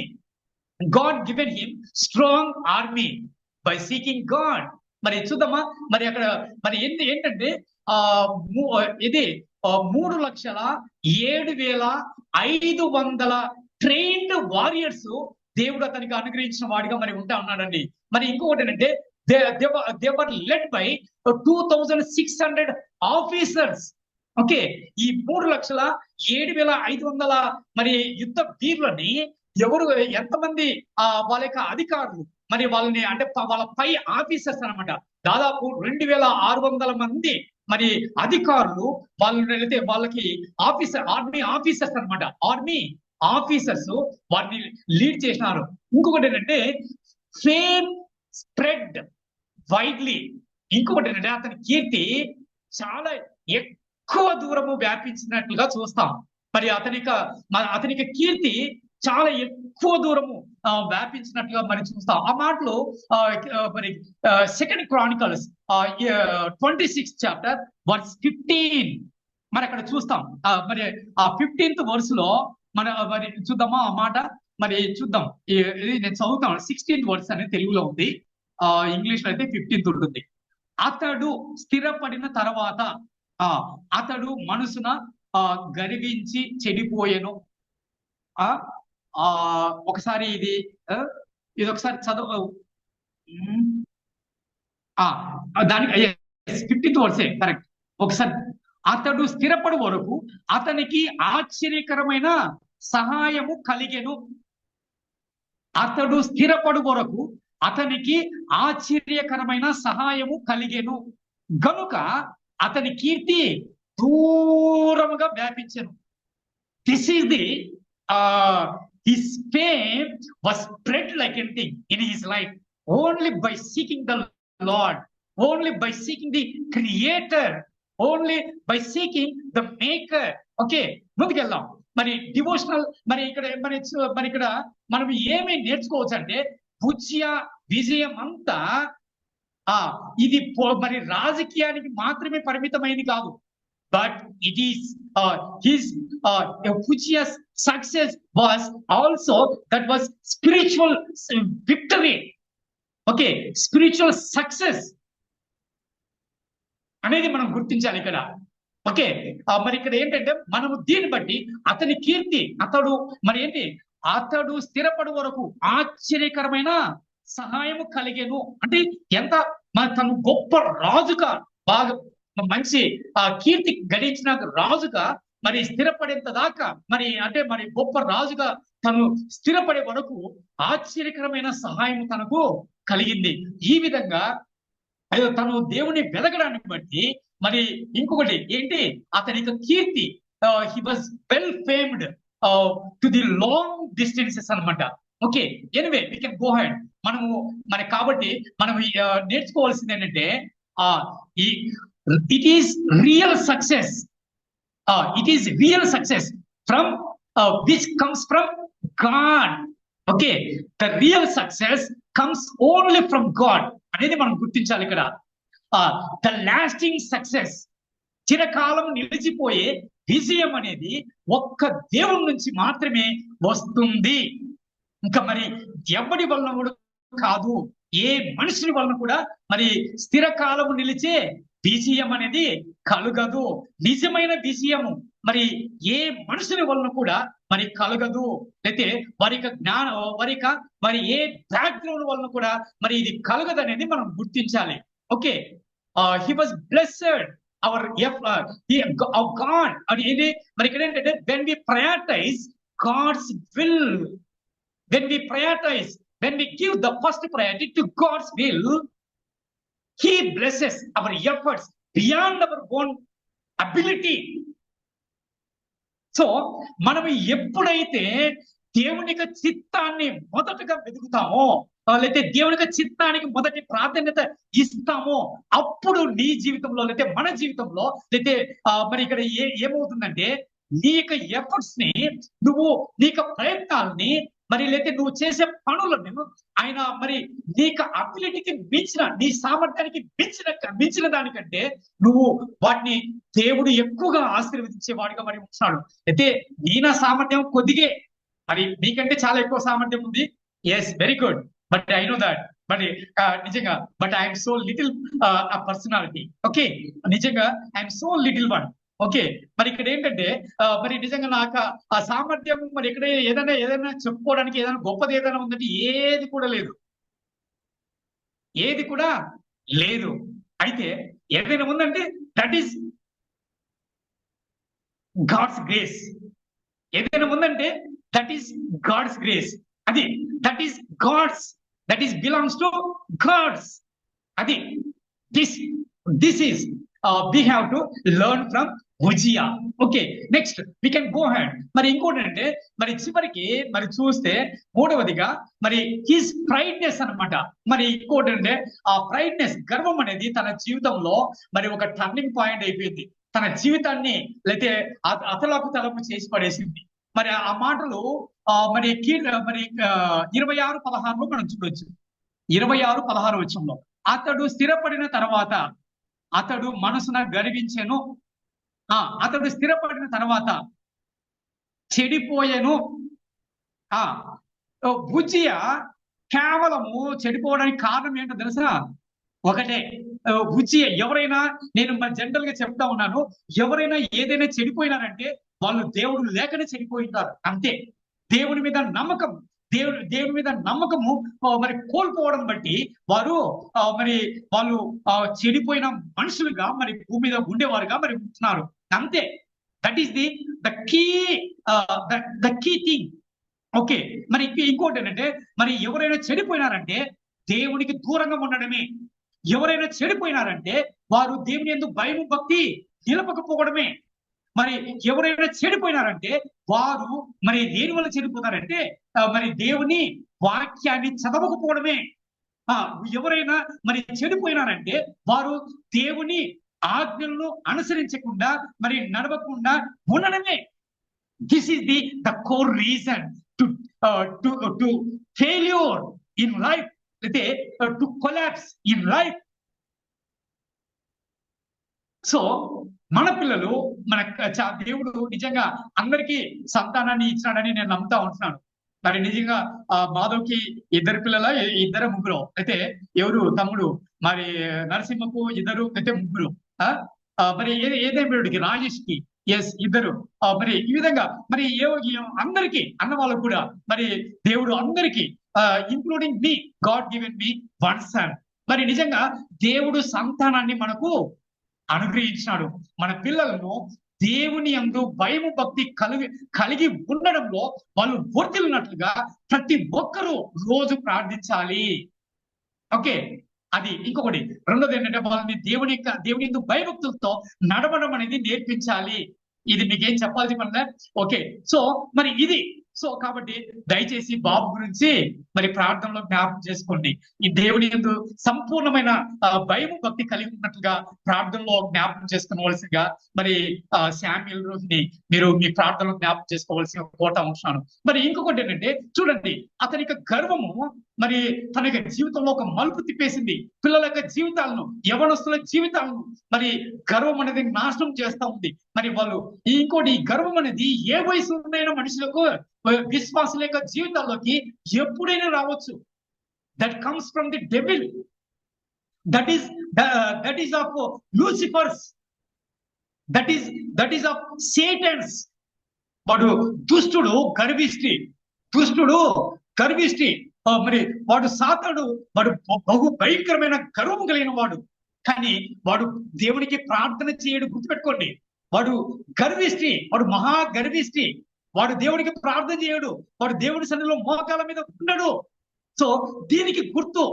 God given him strong army by seeking God. మరి చూద్దామా మరి అక్కడ మరి ఏంటంటే ఇది 3,07,500 ట్రైన్డ్ వారియర్స్ దేవుడు అతనికి అనుగ్రహించిన వాడిగా మరి ఉంటా ఉన్నాడండి. మరి ఇంకొకటి ఏంటంటే they were led by 2,600 officers. Okay, ఈ 3,07,500 మరి యుద్ధ వీరులని ఎంతమంది వాళ్ళ యొక్క అధికారులు మరి వాళ్ళని అంటే వాళ్ళ పై ఆఫీసర్స్ అనమాట. దాదాపు 2,600 మంది మరి అధికారులు వాళ్ళకి ఆర్మీ ఆఫీసర్స్ అనమాట. ఆర్మీ ఆఫీసర్స్ వారిని లీడ్ చేసినారు. ఇంకొకటి ఏంటంటే ఫేమ్ స్ప్రెడ్ వైడ్లీ. ఇంకొకటి ఏంటంటే అతని కీర్తి చాలా ఎక్కువ దూరము వ్యాపించినట్లుగా చూస్తాం. మరి అతనికి కీర్తి చాలా ఎక్కువ దూరము వ్యాపించినట్లుగా మరి చూస్తాం. ఆ మాటలు మరి 2 Chronicles 26th chapter verse 15 మరి అక్కడ చూస్తాం. మరి ఆ 15th verse లో మరి చూద్దామా ఆ మాట. మరి చూద్దాం, నేను చదువుతాను. 16th verse అనేది తెలుగులో ఉంది, ఇంగ్లీష్ లో అయితే 15th ఉంటుంది. అతడు స్థిరపడిన తర్వాత అతడు మనసున గర్వించి చెడిపోయెను. ఒకసారి ఇది ఒకసారి చదువు. దానికి 15th verse కరెక్ట్. ఒకసారి అతడు స్థిరపడు వరకు అతనికి ఆశ్చర్యకరమైన సహాయము కలిగెను. అతడు స్థిరపడు వరకు అతనికి ఆశ్చర్యకరమైన సహాయము కలిగెను గనుక అతని కీర్తి దూరముగా వ్యాపించెను. This is the his fame was spread like anything in his life only by seeking the Lord, only by seeking the Creator, only by seeking the Maker. Okay, ముందుకెళ్దాం. మరి డివోషనల్ మరి ఇక్కడ మనం ఏమి నేర్చుకోవచ్చు అంటే విజయం అంతా ఇది మరి రాజకీయానికి మాత్రమే పరిమితమైనది కాదు. But it is his Fujia's success was also that was spiritual victory. Okay, spiritual success అనేది మనం గుర్తించాలి ఇక్కడ. ఓకే, మరి ఇక్కడ ఏంటంటే మనము దీన్ని బట్టి అతని కీర్తి అతడు స్థిరపడు వరకు ఆశ్చర్యకరమైన సహాయము కలిగేను అంటే ఎంత తను గొప్ప రాజుగా బాగా మంచి కీర్తి గడించిన రాజుగా మరి స్థిరపడేంత దాకా మరి గొప్ప రాజుగా తను స్థిరపడే వరకు ఆశ్చర్యకరమైన సహాయం తనకు కలిగింది. ఈ విధంగా తను దేవుని వెదగడాన్ని బట్టి మరి ఇంకొకటి ఏంటి అతని కీర్తి he was well famed to the long distances అన్నమాట. Okay, anyway we can go head. కాబట్టి మనం నేర్చుకోవాల్సింది ఏంటంటే it is real success. It is real success from which comes from God. Okay, the real success comes only from God అనేది మనం గుర్తించాలి ఇక్కడ. The lasting success, చిరకాలం నిలిచిపోయే విజయం అనేది ఒక్క దేవుని నుంచి మాత్రమే వస్తుంది. ఇంకా మరి ఎవరి వలన కూడా కాదు, ఏ మనుషుని వలన కూడా మరి స్థిరకాలము నిలిచే విజయం అనేది కలుగదు. నిజమైన విషయము మరి ఏ మనుషుని వలన కూడా మరి కలగదు. అయితే వారి యొక్క జ్ఞానం మరి ఏ బ్యాక్గ్రౌండ్ వలన కూడా మరి ఇది కలగదు అనేది మనం గుర్తించాలి. Okay, he was blessed hour God అని ఏంటి మరి ఇక్కడ ఏంటంటే when we prioritize God's will, when we give the first priority to God's will, He blesses our efforts beyond our own ability. So మనం ఎప్పుడైతే దేవుని యొక్క చిత్తాన్ని మొదటగా వెతుకుతామో, లేకపోతే దేవుని యొక్క చిత్తానికి మొదటి ప్రాధాన్యత ఇస్తామో, అప్పుడు నీ జీవితంలో లేకపోతే మన జీవితంలో లేకపోతే మరి ఇక్కడ ఏమవుతుందంటే నీ యొక్క ఎఫర్ట్స్ ని నువ్వు నీ యొక్క ప్రయత్నాలని మరి లేకపోతే నువ్వు చేసే పనులను ఆయన మరి నీ యొక్క అబిలిటీకి మించిన, నీ సామర్థ్యానికి మించిన దానికంటే నువ్వు వాటిని దేవుడు ఎక్కువగా ఆశీర్వదించే వాడిగా మరి ఉంటున్నాడు. అయితే నీ నా సామర్థ్యం కొద్దిగే, మరి నీకంటే చాలా ఎక్కువ సామర్థ్యం ఉంది. Yes, very good, but I know that. మరి నిజంగా but I'm so little personality. Okay, నిజంగా I'm so little one. Okay, మరి ఇక్కడ ఏంటంటే మరి నిజంగా నాకు ఆ సామర్థ్యం మరి ఇక్కడ ఏదైనా చెప్పుకోవడానికి ఏదైనా గొప్పది ఏదైనా ఉందంటే ఏది కూడా లేదు. అయితే ఏదైనా ఉందంటే దట్ ఈస్ గాడ్స్ గ్రేస్. ఏదైనా ఉందంటే దట్ ఈస్ గాడ్స్ గ్రేస్. అది that is belongs to God's. అది this is we have to learn from Hosea. Okay, next we can go ahead. మరి ఇంకోటి అంటే మరి చివరికి మరి చూస్తే మూడవదిగా మరి హిస్ ప్రైడ్నెస్ అన్నమాట. మరి ఇంకోటి అంటే ఆ ప్రైడ్నెస్, గర్వం అనేది తన జీవితంలో మరి ఒక టర్నింగ్ పాయింట్ అయిపోయింది. తన జీవితాన్ని లేతే అతలాకుతలపు చేసి పడేసింది. మరి ఆ మాటలు మరి 26:16 మనం చూడొచ్చు. 26:16 వచనంలో అతడు స్థిరపడిన తర్వాత అతడు మనసున గర్వించెను, అతడు స్థిరపడిన తర్వాత చెడిపోయెను. ఉజ్జియా కేవలము చెడిపోవడానికి కారణం ఏంటో తెలుసా? ఒకటే, ఉజ్జియా ఎవరైనా, నేను జనరల్ గా చెప్తా ఉన్నాను, ఎవరైనా ఏదైనా చెడిపోయినారంటే వాళ్ళు దేవుడు లేకనే చెడిపోయినారు అంతే. దేవుని మీద నమ్మకము మరి కోల్పోవడం బట్టి వాళ్ళు చెడిపోయిన మనుషులుగా మరి భూమి మీద ఉండేవారుగా మరి ఉంటున్నారు అంతే. That is the key thing. Okay, మరి ఇంకోటి ఏంటంటే మరి ఎవరైనా చెడిపోయినారంటే దేవునికి దూరంగా ఉండడమే. ఎవరైనా చెడిపోయినారంటే వారు దేవుని యందు భయం భక్తి నిలపకపోవడమే. మరి ఎవరైనా చెడిపోయినారంటే వారు మరి దేని వల్ల చెడిపోతారంటే మరి దేవుని వాక్యాన్ని చదవకపోవడమే. ఎవరైనా మరి చెడిపోయినారంటే వారు దేవుని ఆజ్ఞలను అనుసరించకుండా మరి నడవకుండా ఉండడమే. This is the core reason to failure in life, అయితే to collapse in life. So మన పిల్లలు దేవుడు నిజంగా అందరికీ సంతానాన్ని ఇచ్చినాడని నేను నమ్ముతా ఉంటున్నాను. మరి నిజంగా మాధవ్కి 2 పిల్లల, 2 ముగ్గురు, అయితే ఎవరు తమ్ముడు మరి నరసింహకు 2 అయితే 3, మరి ఏదేమిడికి రాజేష్ కి 2, మరి ఈ విధంగా మరి అందరికీ అన్న వాళ్ళకు కూడా మరి దేవుడు అందరికీ ఇంక్లూడింగ్ మీ, గాడ్ గివెన్ మీ 1 సన్. మరి నిజంగా దేవుడు సంతానాన్ని మనకు అనుగ్రహించినాడు. మన పిల్లలను దేవుని యందు భయము భక్తి కలిగి ఉండడంలో వాళ్ళు వర్ధిల్లినట్లుగా ప్రతి ఒక్కరూ రోజు ప్రార్థించాలి. ఓకే, అది ఇంకొకటి. రెండోది ఏంటంటే వాళ్ళని దేవుని యందు భయభక్తులతో నడవడం అనేది నేర్పించాలి. ఇది మీకేం చెప్పాల్సి పనిలే. ఓకే, సో మరి ఇది కాబట్టి దయచేసి బాబు గురించి మరి ప్రార్థనలో జ్ఞాపకం చేసుకోండి. ఈ దేవుని యందు సంపూర్ణమైన భయము భక్తి కలిగి ఉన్నట్లుగా ప్రార్థనలో జ్ఞాపకం చేసుకోవలసిందిగా మరి శామ్యూల్ రోజుని మీరు మీ ప్రార్థనలో జ్ఞాపకం చేసుకోవాల్సిన కోరుతా ఉంటున్నాను. మరి ఇంకొకటి ఏంటంటే చూడండి, అతని యొక్క గర్వము మరి తన యొక్క జీవితంలో ఒక మలుపు తిప్పేసింది. పిల్లల యొక్క జీవితాలను, యవనస్తుల జీవితాలను మరి గర్వం అనేది నాశనం చేస్తా ఉంది. మరి వాళ్ళు ఇంకోటి, ఈ గర్వం అనేది ఏ వయసు ఉన్న మనుషులకు, విశ్వాసుల యొక్క జీవితాల్లోకి ఎప్పుడైనా రావచ్చు. That comes from the devil. That is of Lucifer's that is of Satan's. వాడు దుష్టుడు, గర్విష్టి. మరి వాడు సాతానుడు, వాడు బహు భయంకరమైన గర్వం కలిగిన వాడు. కానీ వాడు దేవునికి ప్రార్థన చేయడు. గుర్తుపెట్టుకోండి, వాడు గర్విష్టి, వాడు మహా గర్విష్టి. వాడు దేవునికి ప్రార్థన చేయడు, వాడు దేవుని సన్నిధిలో మోకాల మీద ఉండడు. సో దీనికి గుర్తు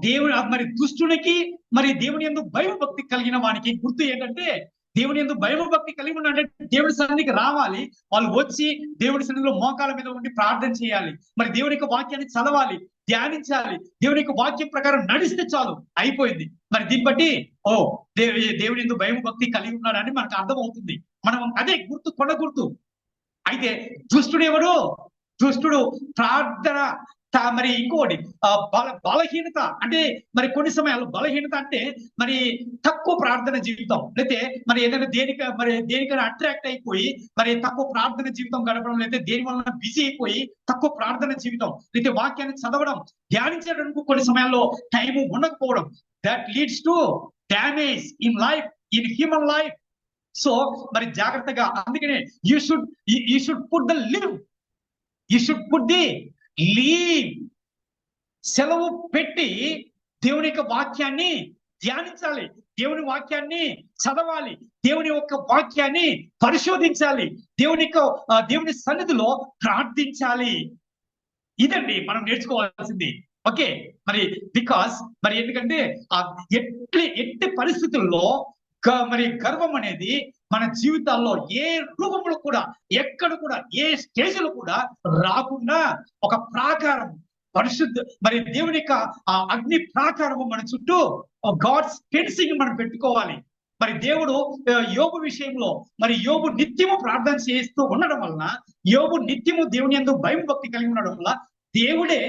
దేవుడు మరి దుష్టునికి మరి దేవుని యందు భయభక్తి కలిగిన వానికి గుర్తు ఏంటంటే, దేవుని యందు భయభక్తి కలిగి ఉన్నాడంటే దేవుడి సన్నిధికి రావాలి. వాళ్ళు వచ్చి దేవుడి సన్నిధిలో మోకాల మీద ఉండి ప్రార్థన చేయాలి. మరి దేవుని యొక్క వాక్యాన్ని చదవాలి, ధ్యానించాలి. దేవుని యొక్క వాక్యం ప్రకారం నడిస్తే చాలు, అయిపోయింది. మరి దీన్ని బట్టి దేవుని యందు భయభక్తి కలిగి ఉన్నాడని మనకు అర్థమవుతుంది. మనం అదే గుర్తు, కొండ గుర్తు. అయితే దుష్టుడు ఎవడు? దుష్టుడు ప్రార్థన మరి ఇంకోటి బలహీనత. అంటే మరి కొన్ని సమయాల్లో బలహీనత అంటే మరి తక్కువ ప్రార్థన జీవితం, లేకపోతే మరి ఏదైనా దేనికైనా అట్రాక్ట్ అయిపోయి మరి తక్కువ ప్రార్థన జీవితం గడపడం, లేకపోతే దేని వలన బిజీ అయిపోయి తక్కువ ప్రార్థన జీవితం, లేకపోతే వాక్యాన్ని చదవడం, ధ్యానించడానికి కొన్ని సమయాల్లో టైం ఉండకపోవడం. That leads to damage in life, in human life. So మరి జాగ్రత్తగా, అందుకనే you should put the leave, సెలవు పెట్టి దేవుని యొక్క వాక్యాన్ని ధ్యానించాలి, దేవుని వాక్యాన్ని చదవాలి, దేవుని యొక్క వాక్యాన్ని పరిశోధించాలి, దేవుని సన్నిధిలో ప్రార్థించాలి. ఇదండి మనం నేర్చుకోవాల్సింది. ఓకే, మరి బికాస్ మరి ఎందుకంటే ఎట్టి పరిస్థితుల్లో మరి గర్వం అనేది మన జీవితాల్లో ఏ రూపంలో కూడా, ఎక్కడ కూడా, ఏ స్టేజ్ లో కూడా రాకుండా ఒక ప్రాకారం, పరిశుద్ధ మరి దేవుని యొక్క అగ్ని ప్రాకారము మన చుట్టూ, గాడ్స్ ఫెన్సింగ్ మనం పెట్టుకోవాలి. మరి దేవుడు యోబు విషయంలో మరి యోబు నిత్యము ప్రార్థన చేస్తూ ఉండడం వలన, యోబు నిత్యము దేవుని యందు భయం భక్తి కలిగి ఉండడం వల్ల దేవుడే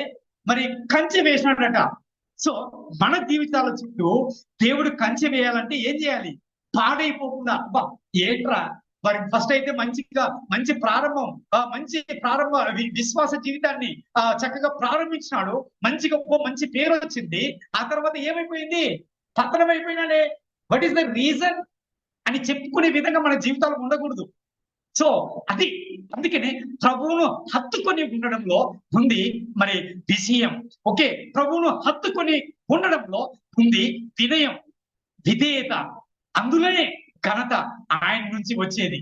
మరి కంచె వేసినాడట. సో మన జీవితాల చుట్టూ దేవుడు కంచె వేయాలంటే ఏం చేయాలి? పాడైపోకుండా, ఏంట్రా మరి ఫస్ట్ అయితే మంచి ప్రారంభ విశ్వాస జీవితాన్ని చక్కగా ప్రారంభించినాడు, మంచి పేరు వచ్చింది. ఆ తర్వాత ఏమైపోయింది? పతనం అయిపోయినాడే. వాట్ ఈస్ ద రీజన్ అని చెప్పుకునే విధంగా మన జీవితాలు ఉండకూడదు. సో అందుకనే ప్రభువును హత్తుకొని ఉండడంలో ఉంది మరి విజయం. ఓకే, ప్రభువును హత్తుకొని ఉండడంలో ఉంది వినయం, విధేయత. అందులోనే ఘనత ఆయన నుంచి వచ్చేది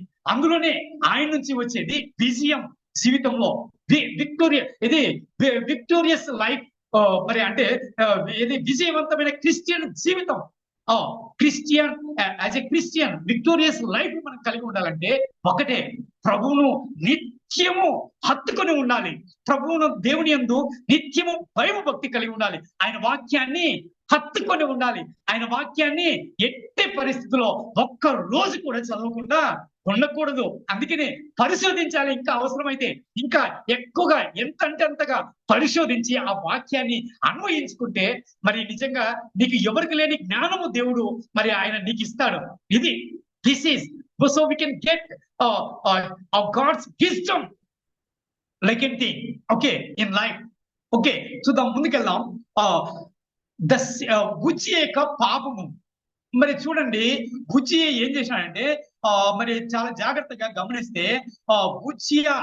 విజయం జీవితంలో. విక్టోరియస్ లైఫ్ మరి అంటే ఇది విజయవంతమైన క్రిస్టియన్ జీవితం. As a Christian victorious life మనం కలిగి ఉండాలంటే ఒకటే, ప్రభువును నిత్యము హత్తుకొని ఉండాలి, ప్రభువును దేవుని యందు నిత్యము భయభక్తి కలిగి ఉండాలి, ఆయన వాక్యాన్ని హత్తుకొని ఉండాలి, ఆయన వాక్యాన్ని ఎట్టి పరిస్థితుల్లో ఒక్క రోజు కూడా చదవకుండా ఉండకూడదు. అందుకనే పరిశోధించాలి, ఇంకా అవసరమైతే ఇంకా ఎక్కువగా ఎంతంటే అంతగా పరిశోధించి ఆ వాక్యాన్ని అన్వయించుకుంటే మరి నిజంగా నీకు ఎవరికి లేని జ్ఞానము దేవుడు మరి ఆయన నీకు ఇస్తాడు. This is so we can get God's wisdom like anything, okay, in life. Okay, చూద్దాం, ముందుకెళ్దాం. బుజ్జి యొక్క పాపము. మరి చూడండి, బుజ్జి ఏం చేశాడంటే మరి చాలా జాగ్రత్తగా గమనిస్తే బుజ్జియా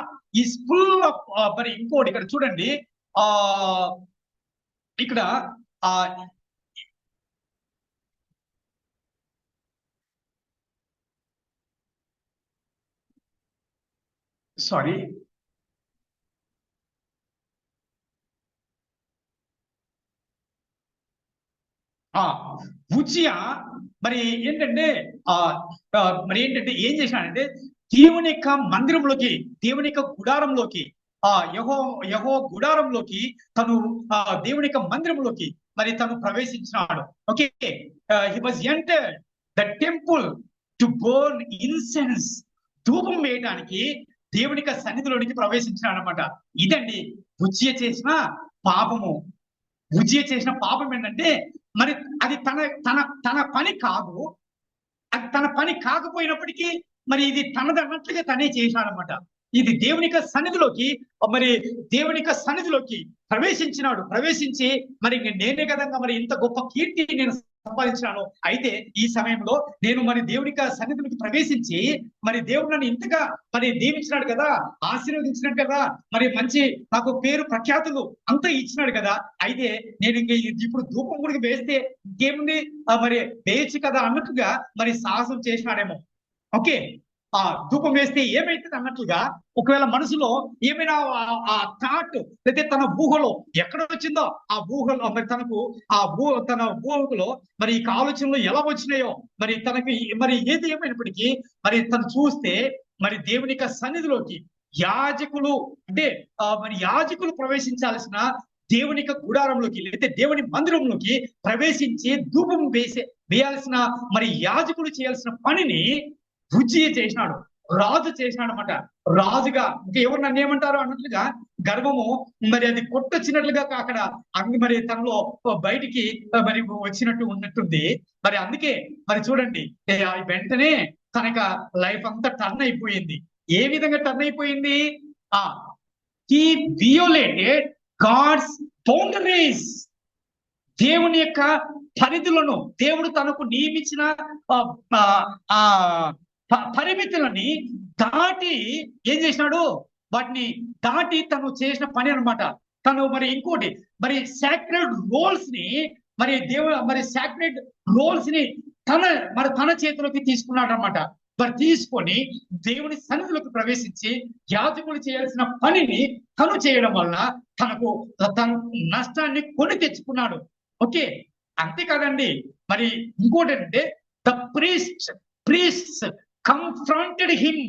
ఈస్ ఫుల్ ఆఫ్ మరి ఇంకోటి ఇక్కడ చూడండి, ఇక్కడ సారీ బుజ్జియా మరి ఏంటంటే ఏం చేశాడంటే దేవుని యొక్క మందిరంలోకి, దేవుని యొక్క గుడారంలోకి, యెహోవా గుడారంలోకి తను దేవుని యొక్క మందిరంలోకి మరి తను ప్రవేశించినాడు. Okay, he was entered the temple to burn incense. ధూపం వేయడానికి దేవుని యొక్క సన్నిధిలోనికి ప్రవేశించినాడు అనమాట. ఇదండి బుజ్జియ చేసిన పాపము. బుజ్జియ చేసిన పాపం ఏంటంటే మరి అది తన పని కాదు, అది తన పని కాకపోయినప్పటికీ మరి ఇది తనదన్నట్లుగా తనే చేశాడనమాట. ఇది దేవుని యొక్క సన్నిధిలోకి ప్రవేశించినాడు. ప్రవేశించి మరి నేనే కదంగా మరి ఇంత గొప్ప కీర్తి నేను సంపాదించినాను. అయితే ఈ సమయంలో నేను మరి దేవుని యొక్క సన్నిధిలోకి ప్రవేశించి మరి దేవుడు నన్ను ఇంతగా మరి దీవించినాడు కదా, ఆశీర్వదించినాడు కదా, మరి మంచి నాకు పేరు ప్రఖ్యాతులు అంతా ఇచ్చినాడు కదా. అయితే నేను ఇంక ఇప్పుడు ధూపం గుడికి వేస్తే ఇంకేముంది మరి వేయచ్చు కదా అన్నట్టుగా మరి సాహసం చేసినాడేమో. ఓకే, ఆ ధూపం వేస్తే ఏమైతుంది అన్నట్లుగా ఒకవేళ మనసులో ఏమైనా ఆ థాట్ లేదా తన ఊహలో ఎక్కడ వచ్చిందో ఆ ఊహలో మరి తనకు తన ఊహలో మరి ఈ ఆలోచనలు ఎలా వచ్చినాయో మరి తనకి మరి ఏది ఏమైనప్పటికీ మరి తను చూస్తే మరి దేవుని యొక్క సన్నిధిలోకి యాజకులు అంటే మరి యాజకులు ప్రవేశించాల్సిన దేవుని యొక్క గుడారంలోకి లేకపోతే దేవుని మందిరంలోకి ప్రవేశించి ధూపం వేయాల్సిన మరి యాజకులు చేయాల్సిన పనిని ఉజ్జియా చేసినాడు, రాజు చేసినాడు అనమాట. రాజుగా ఇంకా ఎవరు నన్ను ఏమంటారు అన్నట్లుగా గర్వము మరి అది కొట్టొచ్చినట్లుగా అక్కడ మరి తనలో బయటికి మరి వచ్చినట్టు ఉన్నట్టుంది. మరి అందుకే మరి చూడండి వెంటనే తనక లైఫ్ అంతా టర్న్ అయిపోయింది. ఏ విధంగా టర్న్ అయిపోయింది? He violated God's boundaries. దేవుని యొక్క పరిధులను, దేవుడు తనకు నియమించిన పరిమితులని దాటి ఏం చేసినాడు? వాటిని దాటి తను చేసిన పని అన్నమాట. తను మరి ఇంకోటి మరి సాక్రెడ్ రోల్స్ ని మరి దేవుడు మరి సాక్రెడ్ రోల్స్ ని తన చేతిలోకి తీసుకున్నాడు అనమాట. మరి తీసుకొని దేవుని సన్నిధిలోకి ప్రవేశించి యాజకులు చేయాల్సిన పనిని తను చేయడం వల్ల తన నష్టాన్ని కొని తెచ్చుకున్నాడు. ఓకే, అంతేకాదండి మరి ఇంకోటి ఏంటంటే ద ప్రీస్ట్స్ కన్ఫ్రంటెడ్ హిమ్.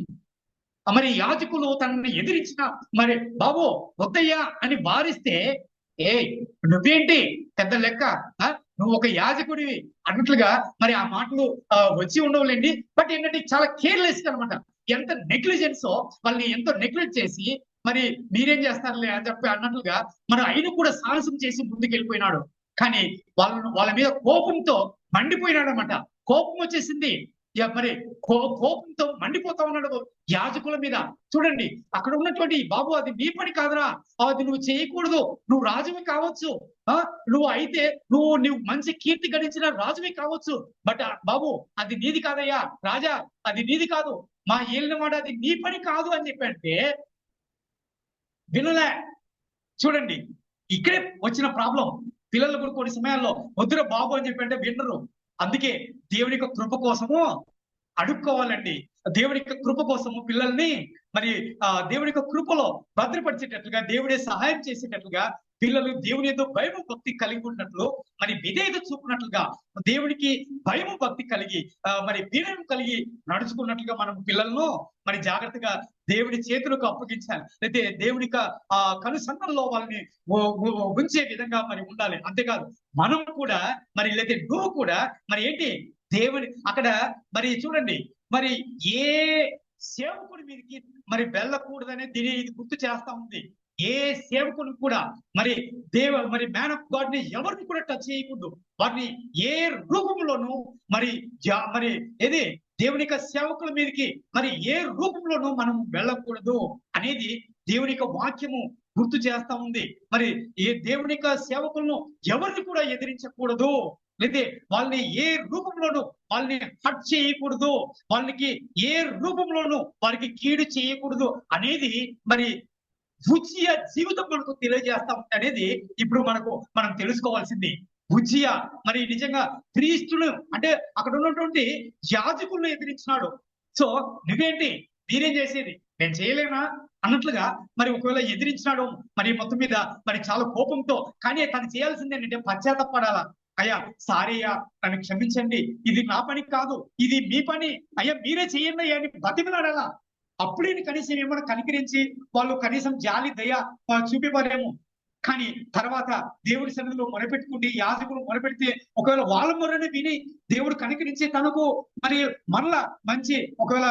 మరి యాజకులు తనని ఎదిరించిన మరి బాబు వద్దయ్యా అని వారిస్తే నువ్వేంటి పెద్ద లెక్క, నువ్వు ఒక యాజకుడివి అన్నట్లుగా మరి ఆ మాటలు వచ్చి ఉండవులేండి. బట్ ఏంటంటే చాలా కేర్లెస్ అనమాట. ఎంత నెగ్లిజెన్సో వాళ్ళని ఎంతో నెగ్లెక్ట్ చేసి మరి మీరేం చేస్తారులే అని చెప్పి అన్నట్లుగా మరి ఆయన కూడా సాహసం చేసి ముందుకు వెళ్ళిపోయినాడు. కానీ వాళ్ళ మీద కోపంతో మండిపోయినాడు అనమాట. కోపం వచ్చేసింది. మరి కోపంతో మండిపోతా ఉన్నాడు యాజకుల మీద. చూడండి అక్కడ ఉన్నటువంటి బాబు అది నీ పని కాదురా, అది నువ్వు చేయకూడదు, నువ్వు రాజువి కావచ్చు, నువ్వు అయితే నువ్వు మంచి కీర్తి గడించిన రాజువి కావచ్చు, బట్ బాబు అది నీది కాదయ్యా, రాజా అది నీది కాదు, మా ఏలినవాడు అది నీ పని కాదు అని చెప్పంటే వినలే. చూడండి ఇక్కడే వచ్చిన ప్రాబ్లం. పిల్లలు కూడా కొన్ని సమయాల్లో వద్దురా బాబు అని చెప్పంటే వినరు. అందుకే దేవుని యొక్క కృప కోసము అడుక్కోవాలండి. దేవుని యొక్క కృప కోసము పిల్లల్ని మరి దేవుని యొక్క కృపలో భద్రపరిచేటట్లుగా, దేవుడే సహాయం చేసేటట్లుగా పిల్లలు దేవుని యొక్క భయము భక్తి కలిగి ఉన్నట్లు మరి విధేయత చూపునట్లుగా, దేవునికి భయము భక్తి కలిగి మరి వినయం కలిగి నడుచుకున్నట్లుగా మనం పిల్లలను మరి జాగ్రత్తగా దేవుని చేతులకు అప్పగించాలి. అయితే దేవుని కనుసన్నల్లో వాళ్ళని ఉంచే విధంగా మరి ఉండాలి. అంతేకాదు మనం కూడా మరి లేదా నువ్వు కూడా మరి ఏంటి దేవుని అక్కడ మరి చూడండి మరి ఏ సేవకుడి మీదకి మరి వెళ్ళకూడదనే దీని ఇది గుర్తు చేస్తా ఉంది. ఏ సేవకుని కూడా మరి మరి మ్యాన్ ఆఫ్ గాడ్ ని ఎవరిని కూడా టచ్ చేయకూడదు. వాటిని ఏ రూపంలోనూ మరి ఏది దేవుని యొక్క సేవకుల మీదకి మరి ఏ రూపంలోనూ మనం వెళ్ళకూడదు అనేది దేవుని యొక్క వాక్యము గుర్తు చేస్తా ఉంది. మరి ఏ దేవుని యొక్క సేవకులను ఎవరిని కూడా ఎదిరించకూడదు, లేదా వాళ్ళని ఏ రూపంలోనూ వాళ్ళని హట్ చేయకూడదు, వాళ్ళకి ఏ రూపంలోనూ వారికి కీడు చేయకూడదు అనేది మరి ఉజ్జియా జీవితం మనకు తెలియజేస్తా ఉంది అనేది ఇప్పుడు మనం తెలుసుకోవాల్సింది. ఉజ్జియా మరి నిజంగా క్రీస్తును అంటే అక్కడ ఉన్నటువంటి యాజకులను ఎదిరించినాడు. సో నువ్వేంటి మీరేం చేసేది, నేను చేయలేనా అన్నట్లుగా మరి ఒకవేళ ఎదిరించినాడు మరి మొత్తం మీద మరి చాలా కోపంతో. కానీ తను చేయాల్సింది ఏంటంటే పశ్చాత్తపడాలా. అయ్యా సారీ అయ్యా నన్ను క్షమించండి, ఇది నా పని కాదు, ఇది మీ పని, అయ్యా మీరే చేయండి అయ్యా అని బతిమలాడాలా. అప్పుడే కనీసం ఏమైనా కనికరించి వాళ్ళు కనీసం జాలి దయ చూపివారేమో. కానీ తర్వాత దేవుడి సన్నిధిలో మొరపెట్టుకుంటే యాజకులు మొరపెడితే ఒకవేళ వాళ్ళ మొరని విని దేవుడు కనికరించి తనకు మరి మరలా మంచి ఒకవేళ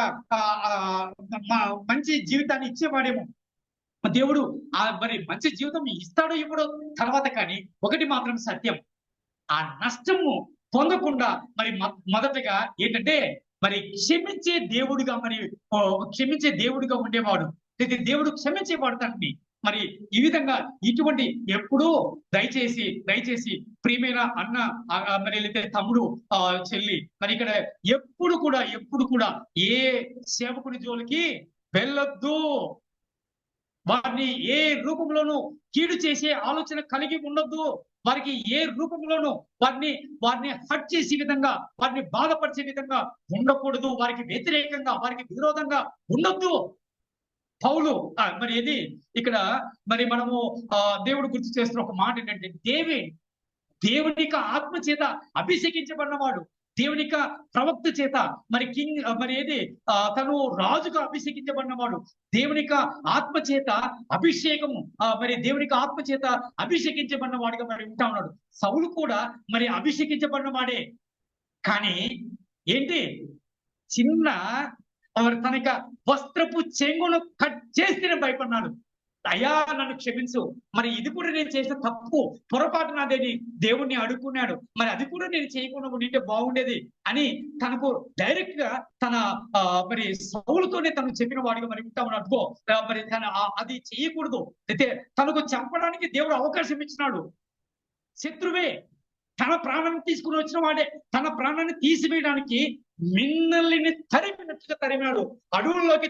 మంచి జీవితాన్ని ఇచ్చేవాడేమో. దేవుడు మరి మంచి జీవితం ఇస్తాడో ఇవ్వడో తర్వాత. కానీ ఒకటి మాత్రం సత్యం, ఆ నష్టము పొందకుండా మరి మొదటగా ఏంటంటే మరి క్షమించే దేవుడిగా ఉండేవాడు. దేవుడు క్షమించేవాడు తండ్రి. మరి ఈ విధంగా ఇటువంటి ఎప్పుడూ దయచేసి ప్రియమైన అన్న మరి లేకపోతే తమ్ముడు చెల్లి మరి ఇక్కడ ఎప్పుడు కూడా ఏ సేవకుని జోలికి వెళ్ళొద్దు. వారిని ఏ రూపంలోనూ కీడు చేసే ఆలోచన కలిగి ఉండొద్దు. వారికి ఏ రూపంలోనూ వారిని హర్ట్ చేసే విధంగా, వారిని బాధపరిచే విధంగా ఉండకూడదు. వారికి వ్యతిరేకంగా, వారికి విరోధంగా ఉండొద్దు. పౌలు మరి ఇది ఇక్కడ మరి మనము దేవుడు గుర్తు చేస్తున్న ఒక మాట ఏంటంటే, దేవునిక ఆత్మ చేత అభిషేకించబడినవాడు, దేవునిక ప్రవక్త చేత మరి మరి ఏది తను రాజుగా అభిషేకించబడినవాడు, దేవునిక ఆత్మ చేత అభిషేకము మరి దేవునిక ఆత్మ చేత అభిషేకించబడిన వాడిగా మరి ఉంటా ఉన్నాడు. సౌలు కూడా మరి అభిషేకించబడిన వాడే. కానీ ఏంటి, చిన్న తన యొక్క వస్త్రపు చెంగును కట్ చేస్తేనే భయపడినాడు. అయ్యా నన్ను క్షమించు, మరి ఇది కూడా నేను చేసిన తప్పు, పొరపాటు నాదేని దేవుణ్ణి అడుక్కున్నాడు, మరి అది కూడా నేను చేయకుండా ఉండింటే బాగుండేది అని తనకు డైరెక్ట్ గా తన మరి సౌలుతోనే తను చెప్పిన వాడిగా మరి ఉంటామని అనుకో. మరి అది చేయకూడదు. అయితే తనకు చంపడానికి దేవుడు అవకాశం ఇచ్చినాడు. శత్రువే, తన ప్రాణాన్ని తీసుకుని వచ్చిన వాడే, తన ప్రాణాన్ని తీసివేయడానికి మిన్నల్ని తరిమినట్టుగా తరిమాడు. అడవుల్లోకి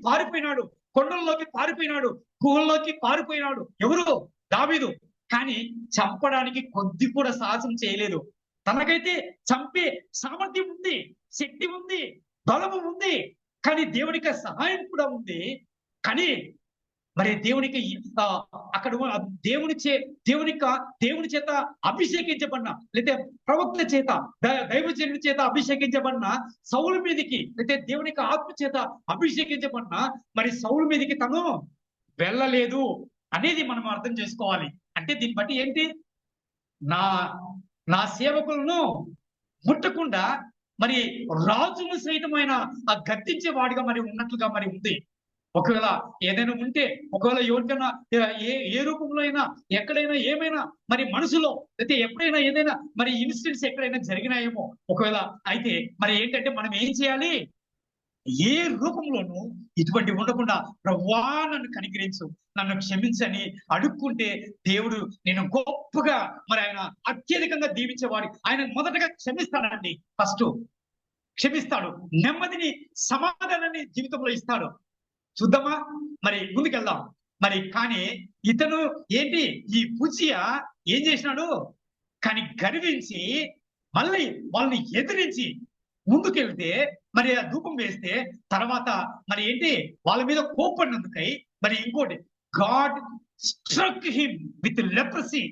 పారిపోయినాడు, కొండల్లోకి పారిపోయినాడు, గుహల్లోకి పారిపోయినాడు. ఎవరు? దావీదు. కానీ చంపడానికి కొద్ది కూడా సాహసం చేయలేదు. తనకైతే చంపే సామర్థ్యం ఉంది, శక్తి ఉంది, బలము ఉంది, కానీ దేవునికి సహాయం కూడా ఉంది. కానీ మరి దేవునికి అక్కడ దేవుని చేత అభిషేకించబడిన లేదా ప్రవక్త చేత దైవజనుడి చేత అభిషేకించబడిన సౌలు మీదకి లేదా దేవునికి ఆత్మ చేత అభిషేకించబడిన మరి సౌలు మీదకి తను వెళ్ళలేదు అనేది మనం అర్థం చేసుకోవాలి. అంటే దీన్ని బట్టి ఏంటి, నా సేవకులను ముట్టకుండా మరి రాజును సైతమైన గద్దించే వాడిగా మరి ఉన్నట్లుగా మరి ఉంది. ఒకవేళ ఏదైనా ఉంటే, ఒకవేళ ఎవరికైనా ఏ రూపంలో అయినా ఎక్కడైనా ఏమైనా మరి మనసులో అయితే ఎప్పుడైనా ఏదైనా మరి ఇన్సిడెంట్స్ ఎక్కడైనా జరిగినాయేమో ఒకవేళ అయితే మరి ఏంటంటే మనం ఏం చేయాలి, ఏ రూపంలోనూ ఇటువంటి ఉండకుండా ప్రభువా నన్ను కనికరించు, నన్ను క్షమించని అడుక్కుంటే దేవుడు నేను గొప్పగా మరి ఆయన అత్యధికంగా దీవించేవాడు. ఆయన మొదటగా క్షమిస్తాడండి. ఫస్ట్ క్షమిస్తాడు, నెమ్మదిని సమాధానాన్ని జీవితంలో ఇస్తాడు. చూద్దామా, మరి ముందుకెళ్దాం. మరి కానీ ఇతను ఏంటి, ఈ ఉజ్జియా ఏం చేసినాడు, కానీ గర్వించి మళ్ళీ వాళ్ళని ఎదిరించి ముందుకెళ్తే మరి ఆ ధూపం వేస్తే తర్వాత మరి ఏంటి వాళ్ళ మీద కోపడినందుకై మరి ఇంకోటి, God struck him with leprosy.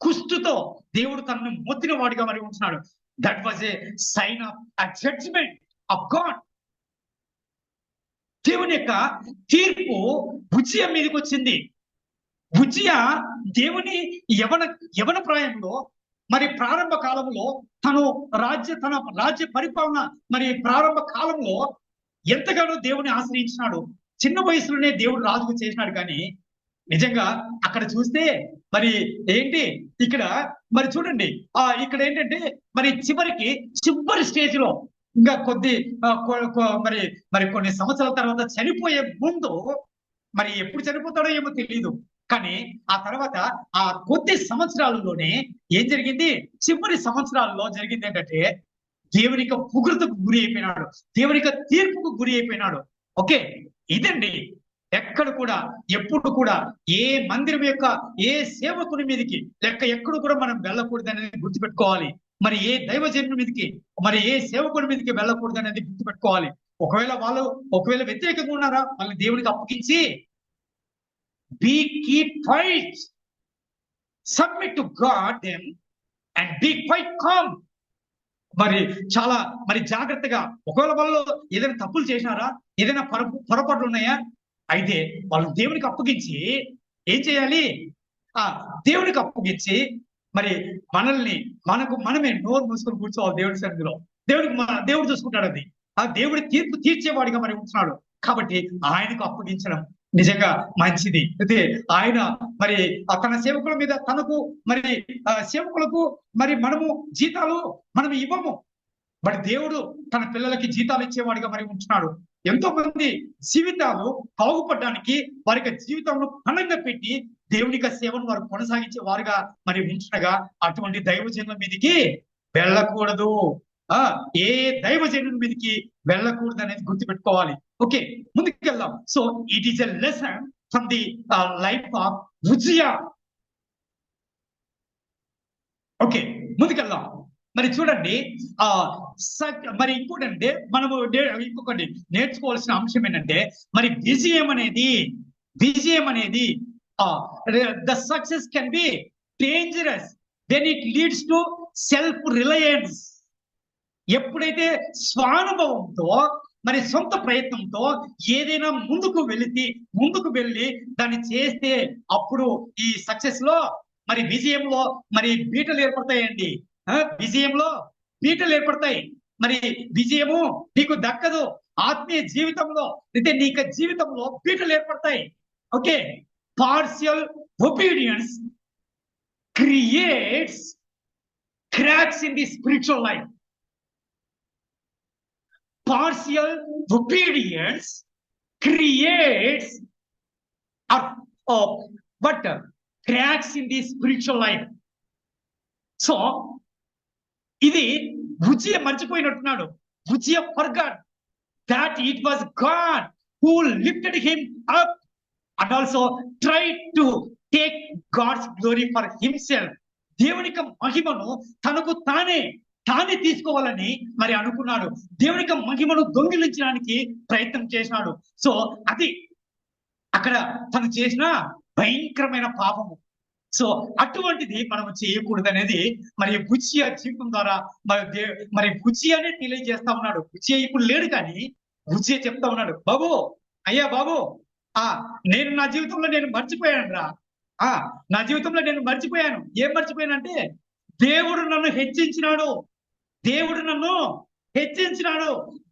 కుష్టుతో దేవుడు తనను మొత్తిన వాడిగా మరి ఉంటున్నాడు. That was a sign of a judgment of God. దేవుని యొక్క తీర్పు ఉజ్జియా మీదకి వచ్చింది. ఉజ్జియా దేవుని యవన ప్రాయంలో మరి ప్రారంభ కాలంలో తన రాజ్య పరిపాలన మరి ప్రారంభ కాలంలో ఎంతగానో దేవుని ఆశ్రయించినాడు. చిన్న వయసులోనే దేవుడు రాజుకు చేసినాడు. కానీ నిజంగా అక్కడ చూస్తే మరి ఏంటి, ఇక్కడ మరి చూడండి, ఇక్కడ ఏంటంటే మరి చివరి స్టేజ్ లో ఇంకా మరి కొన్ని సంవత్సరాల తర్వాత చనిపోయే ముందు, మరి ఎప్పుడు చనిపోతాడో ఏమో తెలియదు, కానీ ఆ తర్వాత ఆ కొద్ది సంవత్సరాలలోనే ఏం జరిగింది, చివరి సంవత్సరాల్లో జరిగింది ఏంటంటే దేవునికి పొగృతకు గురి అయిపోయినాడు, దేవునికి తీర్పుకు గురి అయిపోయినాడు. ఓకే, ఇదండి. ఎక్కడ కూడా ఎప్పుడు కూడా ఏ మందిరం యొక్క ఏ సేవకుని మీదకి లెక్క ఎక్కడ కూడా మనం వెళ్ళకూడదు అనేది గుర్తుపెట్టుకోవాలి. మరి ఏ దైవజనుడి మీదకి మరి ఏ సేవకుడి మీదకి వెళ్ళకూడదు అనేది గుర్తుపెట్టుకోవాలి. ఒకవేళ వ్యతిరేకంగా ఉన్నారా, వాళ్ళని దేవునికి అప్పగించి be keep quiet, submit to God them and be quite calm. మరి చాలా మరి జాగ్రత్తగా, ఒకవేళ వాళ్ళు ఏదైనా తప్పులు చేసినారా, ఏదైనా పొరపాట్లు ఉన్నాయా, అయితే వాళ్ళు దేవునికి అప్పగించి ఏం చేయాలి, దేవునికి అప్పగించి మరి మనమే నోరు మూసుకొని కూర్చోవాలి దేవుడి సన్నిధిలో. దేవుడు చూసుకుంటాడు. అది ఆ దేవుడి తీర్పు తీర్చేవాడిగా మరి ఉంటున్నాడు. కాబట్టి ఆయనకు అప్పగించడం నిజంగా మంచిది. అయితే ఆయన మరి తన సేవకుల మీద తనకు మరి సేవకులకు మరి జీతాలు మనం ఇవ్వము, బట్ దేవుడు తన పిల్లలకి జీతాలు ఇచ్చేవాడిగా మరి ఉంటున్నాడు. ఎంతో మంది జీవితాలు బాగుపడడానికి వారి యొక్క జీవితంలో పణంగా పెట్టి దేవుని యొక్క సేవను వారు కొనసాగించే వారుగా మరి ఉంటుండగా అటువంటి దైవజనుల మీదకి వెళ్ళకూడదు. ఏ దైవజనుల మీదకి వెళ్ళకూడదు అనేది గుర్తుపెట్టుకోవాలి. ఓకే, ముందుకెళ్దాం. So it is a lesson from the life of Uzziah. Okay, ముందుకెళ్దాం. మరి చూడండి, మరి ఇంకోటంటే మనము ఇంకొకటి నేర్చుకోవాల్సిన అంశం ఏంటంటే, మరి విజయం అనేది the success can be dangerous when it leads to self Reliance. ఎప్పుడైతే స్వానుభవంతో మరి సొంత ప్రయత్నంతో ఏదైనా ముందుకు వెళ్ళి దాన్ని చేస్తే అప్పుడు ఈ సక్సెస్ లో మరి విజయంలో మరి బీటలు ఏర్పడతాయండి. విజయంలో బీటలు ఏర్పడతాయి. మరి విజయము నీకు దక్కదు. ఆత్మీయ జీవితంలో అయితే నీకు జీవితంలో బీటలు ఏర్పడతాయి. Okay, partial obedience creates cracks in the spiritual life. Partial obedience creates cracks in the spiritual life. So ఇది Uzziah మర్చిపోయినట్టున్నాడు. Uzziah forgot that it was God who lifted him up and also tried to take God's glory for himself. దేవునికి మహిమను తనకు తానే తీసుకోవాలని మరి అనుకున్నాడు. దేవునికి మహిమను దొంగిలించడానికి ప్రయత్నం చేసినాడు. సో అది అక్కడ తను చేసిన భయంకరమైన పాపము. సో అటువంటిది మనం చేయకూడదు అనేది మరి ఉజ్జియా జీవితం ద్వారా మరి ఉజ్జియానే తెలియజేస్తా ఉన్నాడు. ఉజ్జియా ఇప్పుడు లేడు, కానీ ఉజ్జియా చెప్తా ఉన్నాడు, బాబు, అయ్యా బాబు, నేను నా జీవితంలో నేను మర్చిపోయాను రా. నా జీవితంలో నేను మర్చిపోయాను. ఏం మర్చిపోయానంటే, దేవుడు నన్ను హెచ్చించినాడు,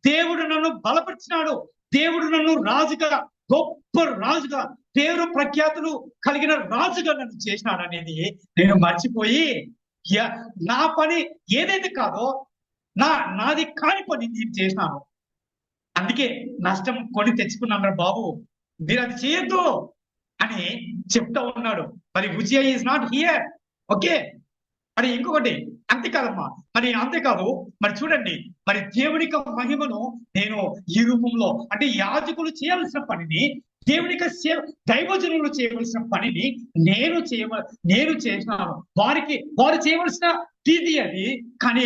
దేవుడు నన్ను బలపరిచినాడు, దేవుడు నన్ను రాజుగా, గొప్ప రాజుగా, పేరు ప్రఖ్యాతులు కలిగిన రాజుగా నన్ను చేసినాడు అనేది నేను మర్చిపోయి నా పని ఏదైతే కాదో నాది కాని పని నేను చేసినాను, అందుకే నష్టం కొని తెచ్చుకున్నాను బాబు, మీరు అది చేయొద్దు అని చెప్తా ఉన్నాడు. మరి Uzziah is not here. Okay, మరి ఇంకొకటి అంతేకాదమ్మా, అంతేకాదు మరి చూడండి, మరి దేవునిక మహిమను నేను ఈ రూపంలో అంటే యాజకులు చేయాల్సిన పనిని, దేవునిక దైవజనులు చేయవలసిన పనిని నేను చేసినాను. వారు చేయవలసిన తీది అది. కానీ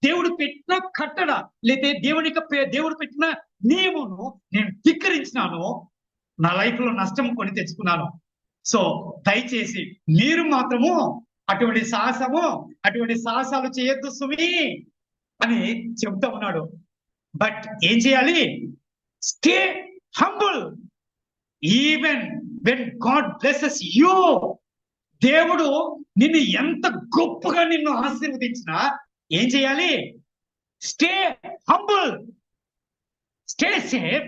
దేవుడు పెట్టిన కట్టడ లేతే దేవుడు పెట్టిన నియమను నేను ధిక్కరించినాను, నా లైఫ్ లో నష్టం కొని తెచ్చుకున్నాను. సో దయచేసి మీరు మాత్రము అటువంటి సాహసాలు చేయొద్దు సుమి అని చెప్తా ఉన్నాడు. బట్ ఏం చేయాలి? Stay humble even when God blesses you. దేవుడు నిన్ను ఎంత గొప్పగా నిన్ను ఆశీర్వదించినా ఏం చేయాలి? Stay humble, stay safe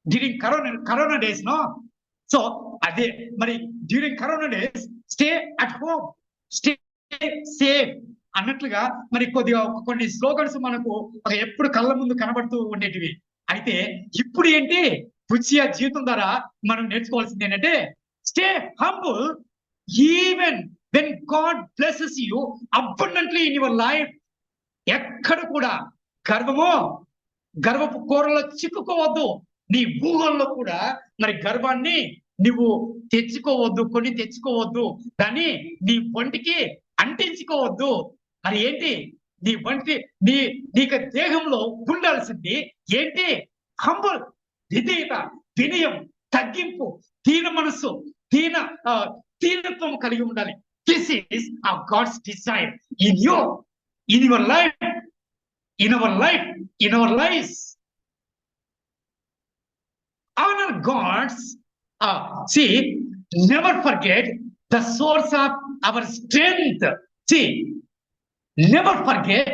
during corona days no. So అదే మరి during corona days stay at home, stay safe అన్నట్లుగా మరి కొన్ని స్లోగన్స్ మనకు ఎప్పుడు కళ్ళ ముందు కనబడుతూ ఉండేటివి. అయితే ఇప్పుడు ఏంటి, ఉజ్జియా జీవితం ద్వారా మనం నేర్చుకోవాల్సింది ఏంటంటే, stay humble even when God blesses you abundantly in your life. ఎక్కడ కూడా గర్వపు కోరలో చిక్కుకోవద్దు. నీ ఊహల్లో కూడా మరి గర్వాన్ని నువ్వు కొని తెచ్చుకోవద్దు, దాన్ని నీ ఒంటికి అంటించుకోవద్దు. మరి ఏంటి, నీకు దేహంలో ఉండాల్సింది ఏంటి? హంబుల్, విధేయత, వినయం, తగ్గింపు, దీన మనస్సు, దీనత్వం కలిగి ఉండాలి. This is God's desire in your life, in our lives. Honor God's, see, never forget the source of our strength. See, never forget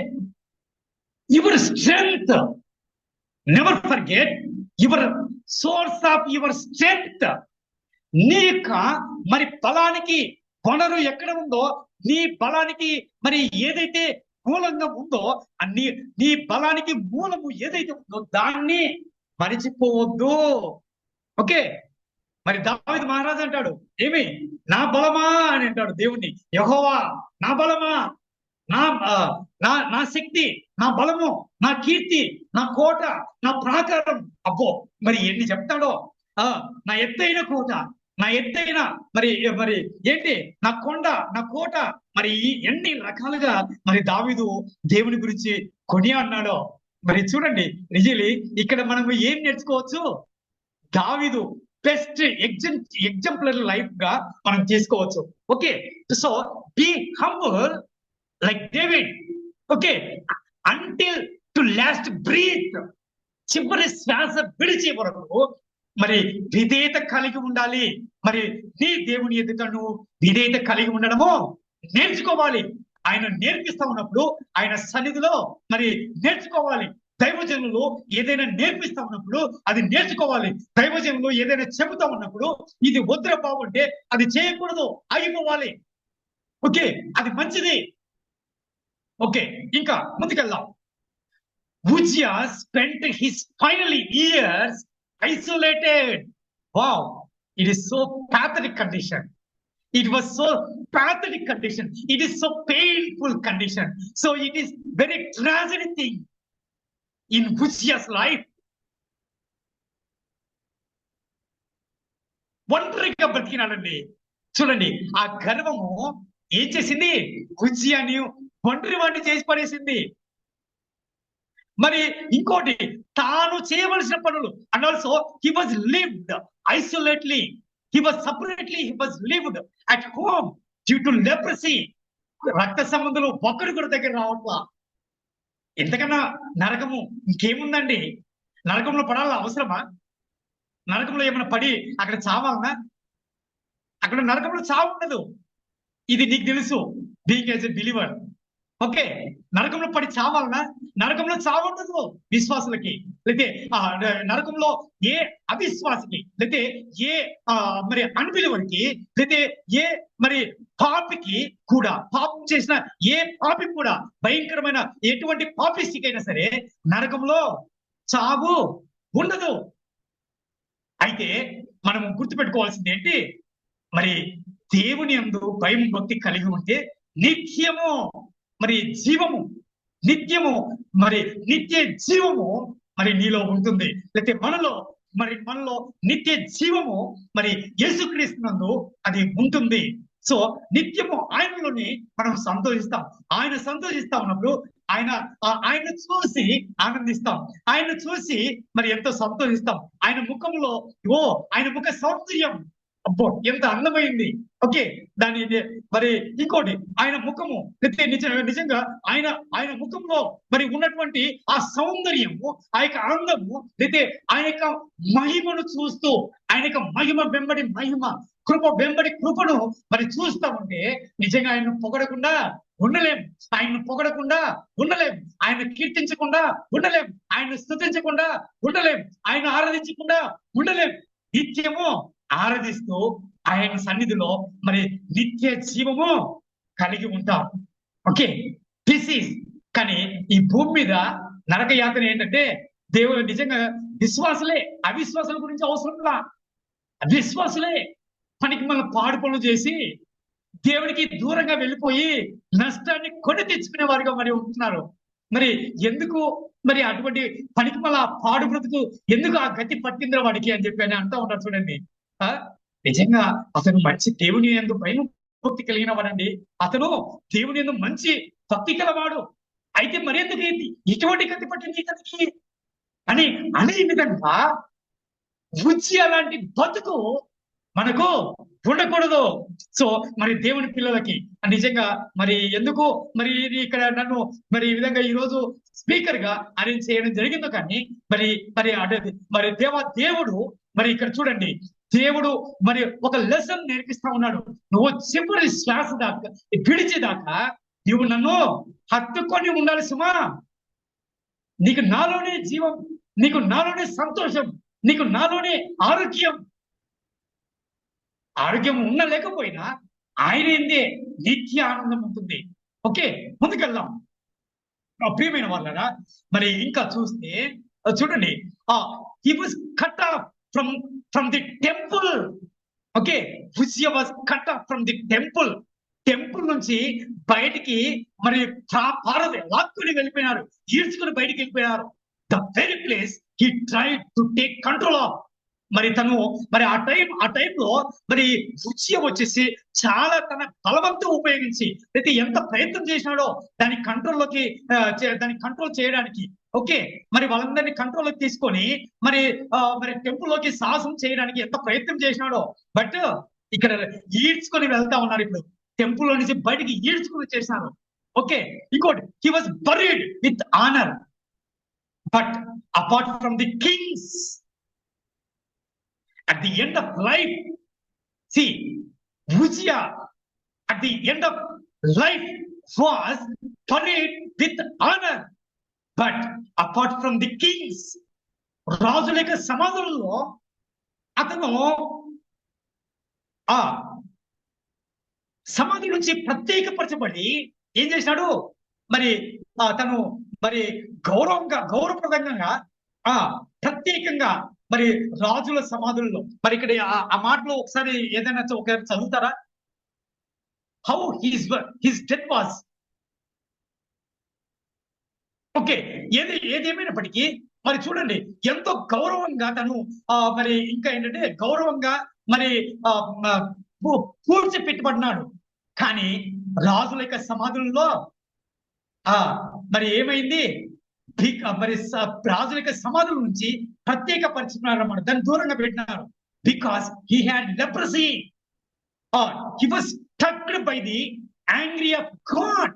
your strength. Never forget your source of your strength. మరి బలానికి వనరు ఎక్కడ ఉందో, నీ బలానికి మరి ఏదైతే మూలంగా ఉందో, నీ బలానికి మూలము ఏదైతే ఉందో దాన్ని మరిచిపోవద్దు. ఓకే, మరి దావీదు మహారాజు అంటాడు, ఏమి నా బలమా అని అంటాడు దేవుణ్ణి. యెహోవా నా బలమా, నా నా నా శక్తి, నా బలము, నా కీర్తి, నా కోట, నా ప్రాకారం. అబ్బో, మరి ఎన్ని చెప్తాడో. నా ఎత్తైన కోట, నా ఎత్తైన మరి మరి ఏంటి నా కొండ, నా కోట. మరి ఎన్ని రకాలుగా మరి దావీదు దేవుని గురించి కొని అన్నాడో. మరి చూడండి, రిజిలీ ఇక్కడ మనం ఏం నేర్చుకోవచ్చు? దావీదు బెస్ట్ ఎగ్జాంపులర్ లైఫ్ గా మనం తీసుకోవచ్చు. Okay, so be humble like David. Okay, until to last breath, చివరి శ్వాస విడిచే వరకు మరి విధేయత కలిగి ఉండాలి. మరి నీ దేవుని ఎదుట నువ్వు విధేయత కలిగి ఉండడము నేర్చుకోవాలి. ఆయన నేర్పిస్తా ఉన్నప్పుడు ఆయన సన్నిధిలో మరి నేర్చుకోవాలి. దైవజనులు ఏదైనా నేర్పిస్తా ఉన్నప్పుడు అది నేర్చుకోవాలి. దైవజనులు ఏదైనా చెబుతా ఉన్నప్పుడు ఇది వద్దురా బాగుంటే అది చేయకూడదు, ఆగిపోవాలి. ఓకే, అది మంచిది. ఓకే, ఇంకా ముందుకెళ్దాం. Uzziah spent his final years isolated. Wow, it is so pathetic condition. It was so pathetic condition. It is so painful condition. So it is very tragedy thing in Uzia's life. ఒంటరిగా బ్రతికినాడండి. చూడండి, ఆ గర్వము ఏం చేసింది? ఉజ్జియాని ఒంటరి వాడిని చేసి పడేసింది. మరి ఇంకోటి, తాను చేయవలసిన పనులు, and also he was lived isolately, he was separately, he was lived at home due to leprosy. రక్త సంబంధులు ఒకరికొకరి దగ్గర రావట్లా. ఎంతకన్నా నరకము ఇంకేముందండి? నరకంలో పడాలా అవసరమా? నరకంలో ఏమైనా పడి అక్కడ చావాలనా? అక్కడ నరకంలో చావు ఉండదు. ఇది నీకు తెలుసు, being as a believer. Okay, నరకంలో పడి చావాలనా? నరకంలో చావు ఉండదు విశ్వాసులకి, లేతే నరకంలో ఏ అవిశ్వాసికి, లేతే ఏ మరి అన్బిలీవర్కి, లేతే ఏ మరి పాపికి కూడా, పాపం చేసిన ఏ పాపి కూడా, భయంకరమైన ఎటువంటి పాపిస్టికైనా సరే నరకంలో చావు ఉండదు. అయితే మనం గుర్తుపెట్టుకోవాల్సింది ఏంటి? మరి దేవుని యందు భయం భక్తి కలిగి ఉంటే నిత్యము మరి జీవము, నిత్యము మరి నిత్య జీవము మరి నీలో ఉంటుంది. లేకపోతే మనలో నిత్య జీవము మరి యేసుక్రీస్తునందు అది ఉంటుంది. సో నిత్యము ఆయనలోని మనం సంతోషిస్తాం. ఆయన సంతోషిస్తా ఉన్నప్పుడు ఆయన చూసి ఆనందిస్తాం. ఆయన చూసి మరి ఎంతో సంతోషిస్తాం. ఆయన ముఖంలో ఆయన ముఖ సౌందర్యం, అబ్బో ఎంత అందమైంది. ఓకే, దాని మరి ఇంకోటి, ఆయన ముఖము నిజంగా ఆయన ముఖంలో మరి ఉన్నటువంటి ఆ సౌందర్యము, ఆ యొక్క ఆనందము, లేతే ఆయన యొక్క మహిమను చూస్తూ, ఆయన యొక్క మహిమ వెంబడి మహిమ, కృప వెంబడి కృపను మరి చూస్తా ఉంటే నిజంగా ఆయన్ను పొగడకుండా ఉండలేం. ఆయన్ను పొగడకుండా ఉండలేం. ఆయన కీర్తించకుండా ఉండలేం. ఆయన స్తుతించకుండా ఉండలేం. ఆయన ఆరాధించకుండా ఉండలేం. నిత్యము ఆరాధిస్తూ ఆయన సన్నిధిలో మరి నిత్య జీవము కలిగి ఉంటాం. Okay, this is. కానీ ఈ భూమి మీద నరక యాతన ఏంటంటే, దేవుడు నిజంగా విశ్వాసులే, అవిశ్వాసుల గురించి అవసరంలా. విశ్వాసులే పనికి మన పాడు పనులు చేసి దేవుడికి దూరంగా వెళ్ళిపోయి నష్టాన్ని కొని తెచ్చుకునే వారిగా మరి ఉంటున్నారు. మరి ఎందుకు మరి అటువంటి పనికి మళ్ళా పాడు బ్రతుకు ఎందుకు ఆ గతి పట్టిందిరా వాడికి అని చెప్పి అంటా ఉన్నారు. చూడండి, నిజంగా అతను మంచి దేవుని యందు భయం భక్తి కలిగిన వాడండి. అతను దేవుని యందు మంచి భక్తి కలవాడు. అయితే మరెందుకు ఇటువంటి గతి పట్టింది ఇతనికి అని అనే విధంగా ఉజ్జియా లాంటి బతుకు మనకు ఉండకూడదు. సో మరి దేవుని పిల్లలకి నిజంగా మరి ఎందుకు మరి ఇక్కడ నన్ను మరి ఈ విధంగా ఈ రోజు స్పీకర్ గా అరేంజ్ చేయడం జరిగిందో, కానీ మరి దేవుడు మరి ఇక్కడ చూడండి, దేవుడు మరి ఒక లెసన్ నేర్పిస్తా ఉన్నాడు. నువ్వు చివరి శ్వాస దాకా విడిచేదాకా నువ్వు నన్ను హత్తుకొని ఉండాలి సుమా. నీకు నాలోనే జీవం, నీకు నాలోనే సంతోషం, నీకు నాలోనే ఆరోగ్యం. ఆరోగ్యం ఉన్న లేకపోయినా ఆయన ఏందే నిత్య ఆనందం ఉంటుంది. ఓకే, ముందుకెళ్దాం ప్రియమైన వాళ్ళరా. మరి ఇంకా చూస్తే చూడండి, he was cut off from the temple. Okay, Uzziah was cut off from the temple. Temple నుంచి బయటికి మరి లాక్కుని వెళ్ళిపోయినారు, ఈడ్చుకుని బయటికి వెళ్ళిపోయినారు. The very place he tried to take control of. మరి తను మరి ఆ టైంలో మరి ఉజ్జియా వచ్చేసి చాలా తన బలవంతం ఉపయోగించి అయితే ఎంత ప్రయత్నం చేసినాడో దాని కంట్రోల్ చేయడానికి. ఓకే, మరి వాళ్ళందరినీ కంట్రోల్లోకి తీసుకొని మరి టెంపుల్లోకి సాహసం చేయడానికి ఎంత ప్రయత్నం చేసినాడో. బట్ ఇక్కడ ఈడ్చుకొని వెళ్తా ఉన్నారు. ఇప్పుడు టెంపుల్ లో నుంచి బయటికి ఈడ్చుకుని చేశారు. ఓకే, ఇంకోటి, he was buried with honour. But apart from the Kings, at the end of life, see, Uzziah at the end of life was buried with honor. But apart from the kings, రాజుల యొక్క సమాధుల్లో అతను ఆ సమాధి నుంచి ప్రత్యేకపరచబడి ఏం చేసినాడు, మరి తను మరి గౌరవప్రదంగా ప్రత్యేకంగా మరి రాజుల సమాధుల్లో. మరి ఇక్కడ ఆ మాటలో ఒకసారి ఏదైనా ఒకసారి చదువుతారా? How his death was. Okay, ఏదేమైనప్పటికీ మరి చూడండి ఎంతో గౌరవంగా తను మరి ఇంకా ఏంటంటే గౌరవంగా మరి పూడ్చి పెట్టబడినాడు. కానీ రాజుల యొక్క సమాధుల్లో మరి ఏమైంది, మరి రాజుల యొక్క సమాధుల నుంచి ప్రత్యేక పరిచినారు అన్నమాట, దాన్ని దూరంగా పెట్టినారు. Because he had leprosy, he was touched by the angry of God.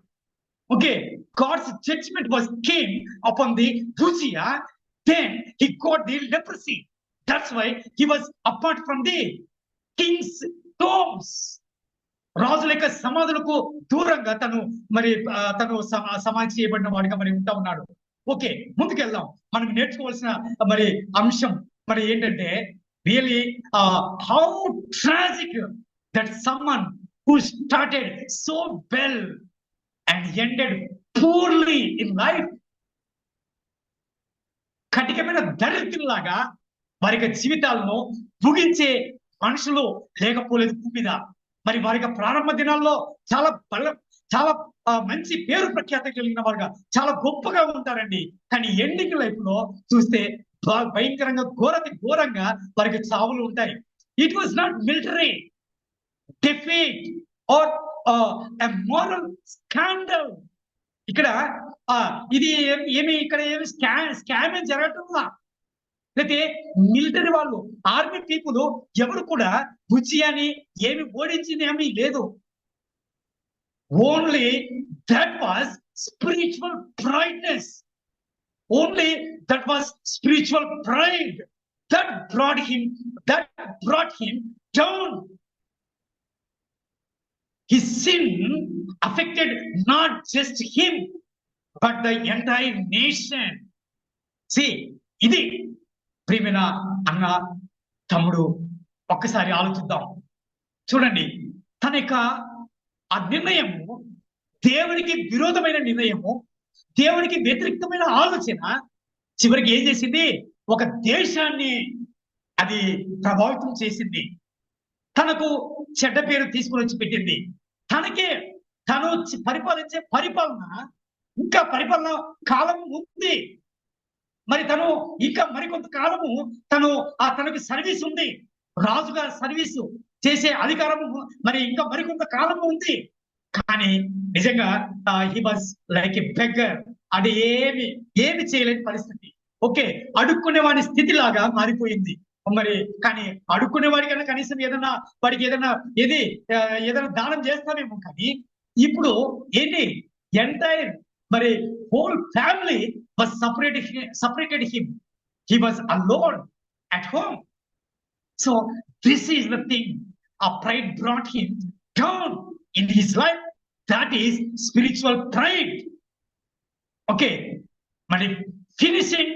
Okay, God's judgement was came upon the Uzziah, then he got the leprosy. That's why he was apart from the king's tombs. రాజుల యొక్క సమాధులకు దూరంగా తను సమాధి చేయబడిన వాడిగా మరి ఉంటా ఉన్నాడు. ఓకే, ముందుకెళ్దాం. మనం నేర్చుకోవాల్సిన మరి అంశం మరి ఏంటంటే really how tragic that someone who started so well and ended poorly in life. కటికమైన దరిద్రులాగా వారి యొక్క జీవితాలను ముగించే మనుషులు లేకపోలేదు భూమి మీద. మరి వారి యొక్క ప్రారంభ దినాల్లో చాలా మంచి పేరు ప్రఖ్యాత కలిగిన వారుగా చాలా గొప్పగా ఉంటారండి. కానీ ఎండింగ్ లైఫ్ లో చూస్తే భయంకరంగా ఘోరంగా వారికి చావులు ఉంటాయి. It was not military defeat or a moral scandal. ఇక్కడ ఇది ఇక్కడ ఏమి స్కామ్ ఏం జరగటంలా. అయితే మిలిటరీ వాళ్ళు, ఆర్మీ పీపుల్ ఎవరు కూడా ఉజ్జియాని ఏమి ఓడించింది ఏమీ లేదు. Only that was spiritual prideness. Only that was spiritual pride that brought him down. His sin affected not just him but the entire nation. See, ఇది ప్రియమైన అన్న తమ్ముడు ఒక్కసారి ఆలోచిద్దాం. చూడండి, తన యొక్క ఆ నిర్ణయము దేవునికి విరోధమైన నిర్ణయము, దేవునికి వ్యతిరేకమైన ఆలోచన చివరికి ఏం చేసింది, ఒక దేశాన్ని అది ప్రభావితం చేసింది. తనకు చెడ్డ పేరు తీసుకుని వచ్చి పెట్టింది. తను పరిపాలించే ఇంకా పరిపాలన కాలం ఉంది. మరి తను ఇంకా మరికొంత కాలము తనకు సర్వీస్ ఉంది, రాజుగా సర్వీసు చేసే అధికారము మరి ఇంకా మరికొంత కాలము ఉంది. కానీ నిజంగా he was like a beggar. అది ఏమి చేయలేని పరిస్థితి. ఓకే, అడుక్కునే వాడి స్థితి లాగా మారిపోయింది. మరి కానీ అడుక్కునే వాడికైనా కనీసం వాడికి ఏదైనా దానం చేస్తామేమో. కానీ ఇప్పుడు ఏంటి, ఎంటైర్ మరి whole family was separated him. He was alone at home. So this is the thing. Pride brought him down in his life. That is spiritual pride. Okay, but finishing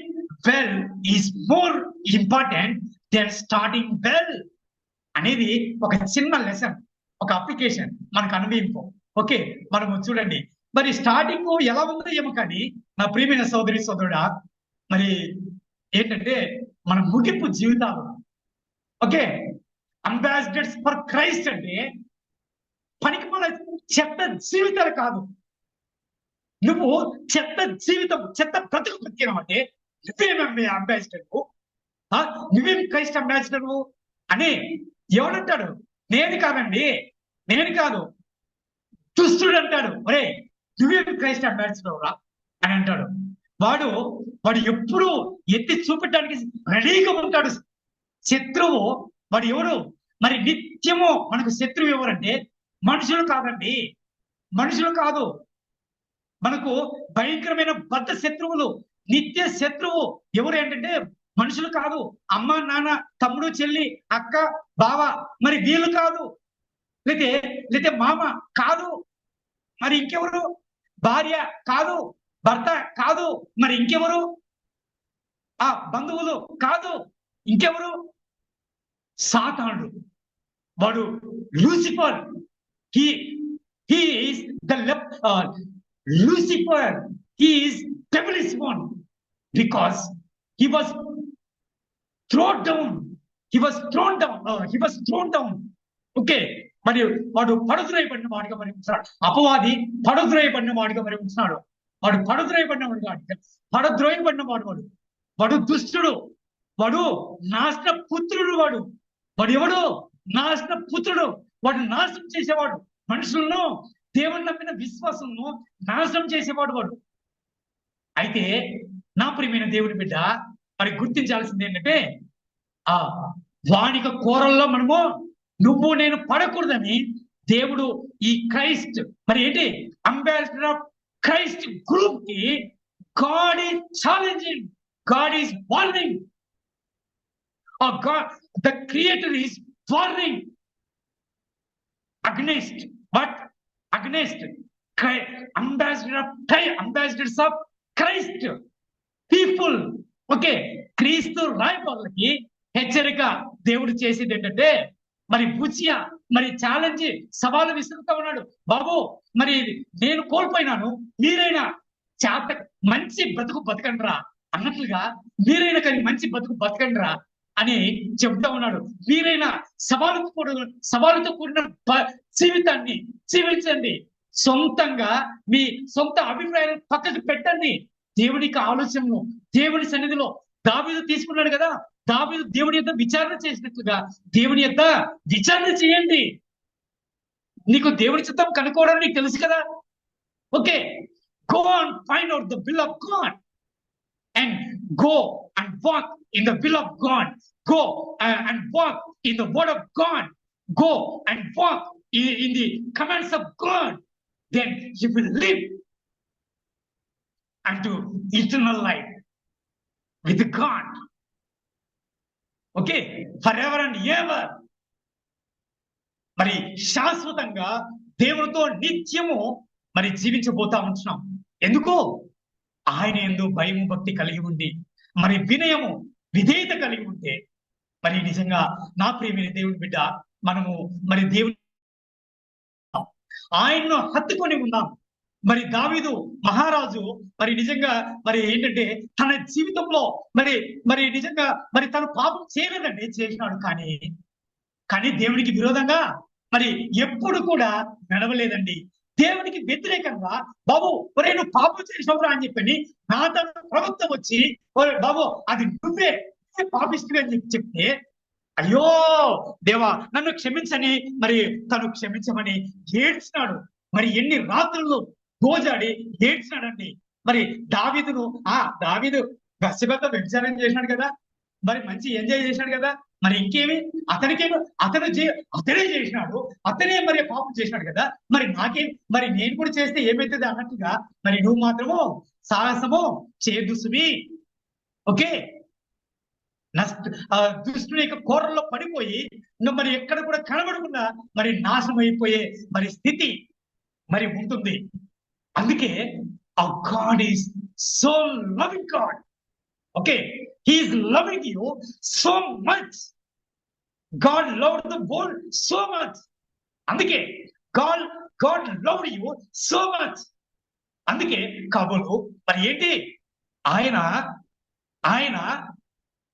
well is more important than starting well. అనేది ఒక చిన్న లెసన్, ఒక అప్లికేషన్ మనకు అనుభవింపు. ఓకే, మనము చూడండి, మరి స్టార్టింగ్ ఎలా ఉందో ఏమో కానీ నా ప్రియమైన సోదరుడా, మరి ఏంటంటే మన ముగింపు జీవితాలు. ఓకే, అంబాసిడర్స్ ఫర్ క్రైస్ట్ అంటే పనికి మన చెత్త జీవితాలు కాదు. నువ్వు చెత్త జీవితం, చెత్త బ్రతుకు బతికినావు అంటే నువ్వేమే అంబాసిడర్, నువ్వేం క్రైస్ట్ అంబాసిడర్ అని ఎవడంటాడు? నేను కాదండి, నేను కాదు, దుష్టుడు అంటాడు. ఒరే నువ్వేం క్రైస్ట్ అంబాసిడర్ రా అని అంటాడు. వాడు ఎప్పుడు ఎత్తి చూపెట్టడానికి రెడీగా ఉంటాడు. శత్రువు వాడు ఎవరు? మరి నిత్యము మనకు శత్రువు ఎవరంటే మనుషులు కాదండి, మనుషులు కాదు. మనకు భయంకరమైన బద్ధ శత్రువులు, నిత్య శత్రువు ఎవరు ఏంటంటే మనుషులు కాదు. అమ్మ నాన్న, తమ్ముడు చెల్లి, అక్క బావ, మరి వీళ్ళు కాదు. లేతే మామ కాదు, మరి ఇంకెవరు? భార్య కాదు, భర్త కాదు, మరి ఇంకెవరు? ఆ బంధువులు కాదు, ఇంకెవరు? సాతానుడు, వాడు Lucifer. he is the Lucifer, he is devilish one, because he was thrown down. Okay, మరి వాడు పడుద్రోయబడిన వాడిగా మరి ఉంటున్నాడు. అపవాది పడుద్రోయబడిన వాడిగా మరి ఉంటున్నాడు. వాడు పడుద్రోయబడిన వాడు దుష్టుడు, వాడు నాశన పుత్రుడు. వాడు ఎవడు? నాశన పుత్రుడు. వాడు నాశనం చేసేవాడు, మనుషులను, దేవుని నమ్మిన విశ్వాసంను నాశనం చేసేవాడు వాడు. అయితే నా ప్రియమైన దేవుని బిడ్డ, మరి గుర్తించాల్సింది ఏంటంటే వాణిక కోరల్లో మనము నువ్వు నేను పడకూడదని దేవుడు ఈ క్రైస్ట్, మరి ఏంటి, అంబాసిడర్ ఆఫ్ క్రైస్ట్ గ్రూప్ కి God is challenging, God is warning, God, the creator is warning against ambassadors of Christ people. Okay, క్రీస్తు రాయబారులకి హెచ్చరిక దేవుడు చేసేది ఏంటంటే, మరి బుచియా మరి ఛాలెంజ్, సవాలు విసురుతా ఉన్నాడు. బాబు మరి నేను కోల్పోయినాను, మీరైనా మంచి బ్రతుకు బతకండిరా అన్నట్లుగా, మీరైనా కానీ మంచి బ్రతుకు బతకండిరా అని చెబుతా ఉన్నాడు. మీరైనా సవాలుతో కూడిన జీవితాన్ని జీవించండి. సొంతంగా మీ సొంత అభిప్రాయాలను పక్కకు పెట్టండి. దేవునికి ఆలోచనను దేవుని సన్నిధిలో దావీదు తీసుకున్నాడు కదా, దావీదు దేవుని యొక్క విచారణ చేసినట్లుగా దేవుని యొక్క విచారణ చేయండి. నీకు దేవుని చిత్తం కనుక్కోవడం నీకు తెలుసు కదా. Okay, go and find out the will of God and go and walk in the will of God. Go and walk in the word of God. Go and walk in the commands of God. Then you will live unto eternal life with God. Okay, forever and ever. మరి శాశ్వతంగా దేవునితో నిత్యము మరి జీవించబోతా ఉంటున్నాం. ఎందుకు? ఆయన యందు భయము భక్తి కలిగి ఉండి, మరి వినయము విధేయత కలిగి ఉంటే, మరి నిజంగా నా ప్రియమైన దేవుని బిడ్డ, మనము మరి దేవుని ఆయన్ను హత్తుకొని ఉన్నాం. మరి దావీదు మహారాజు మరి నిజంగా మరి ఏంటంటే తన జీవితంలో మరి నిజంగా మరి తను పాపం చేయలేదండి, చేసినాడు. కానీ దేవునికి విరోధంగా మరి ఎప్పుడు కూడా నడవలేదండి. దేవునికి వ్యతిరేకంగా, బాబు ఒరే నువ్వు పాపం చేసినవురా అని చెప్పని నా తన ప్రవక్త వచ్చి, బాబు అది నువ్వే పాపిస్తుగా అని చెప్తే, అయ్యో దేవా నన్ను క్షమించని మరి తను క్షమించమని ఏడ్చినాడు. మరి ఎన్ని రాత్రులు గోజాడి ఏడ్చినాడండి. మరి దావీదు బత్షెబతో వ్యభిచారం చేసినాడు కదా, మరి మంచి ఎంజాయ్ చేసినాడు కదా, మరి ఇంకేమి అతనే చేసినాడు, అతనే మరి పాపం చేసినాడు కదా, మరి నేను కూడా చేస్తే ఏమైతుంది అన్నట్టుగా మరి నువ్వు మాత్రము సాహసము చేదుసువి. ఓకే, దుష్టుని యొక్క కోరల్లో పడిపోయి మరి ఎక్కడ కూడా కనబడకుండా మరి నాశనం అయిపోయే మరి స్థితి మరి ఉంటుంది. అందుకే our God is so loving God. Okay, he is loving you so much. God loved the world so much. అందుకే God loved you so much. అందుకే కాబోలు మరి ఏంటి, ఆయన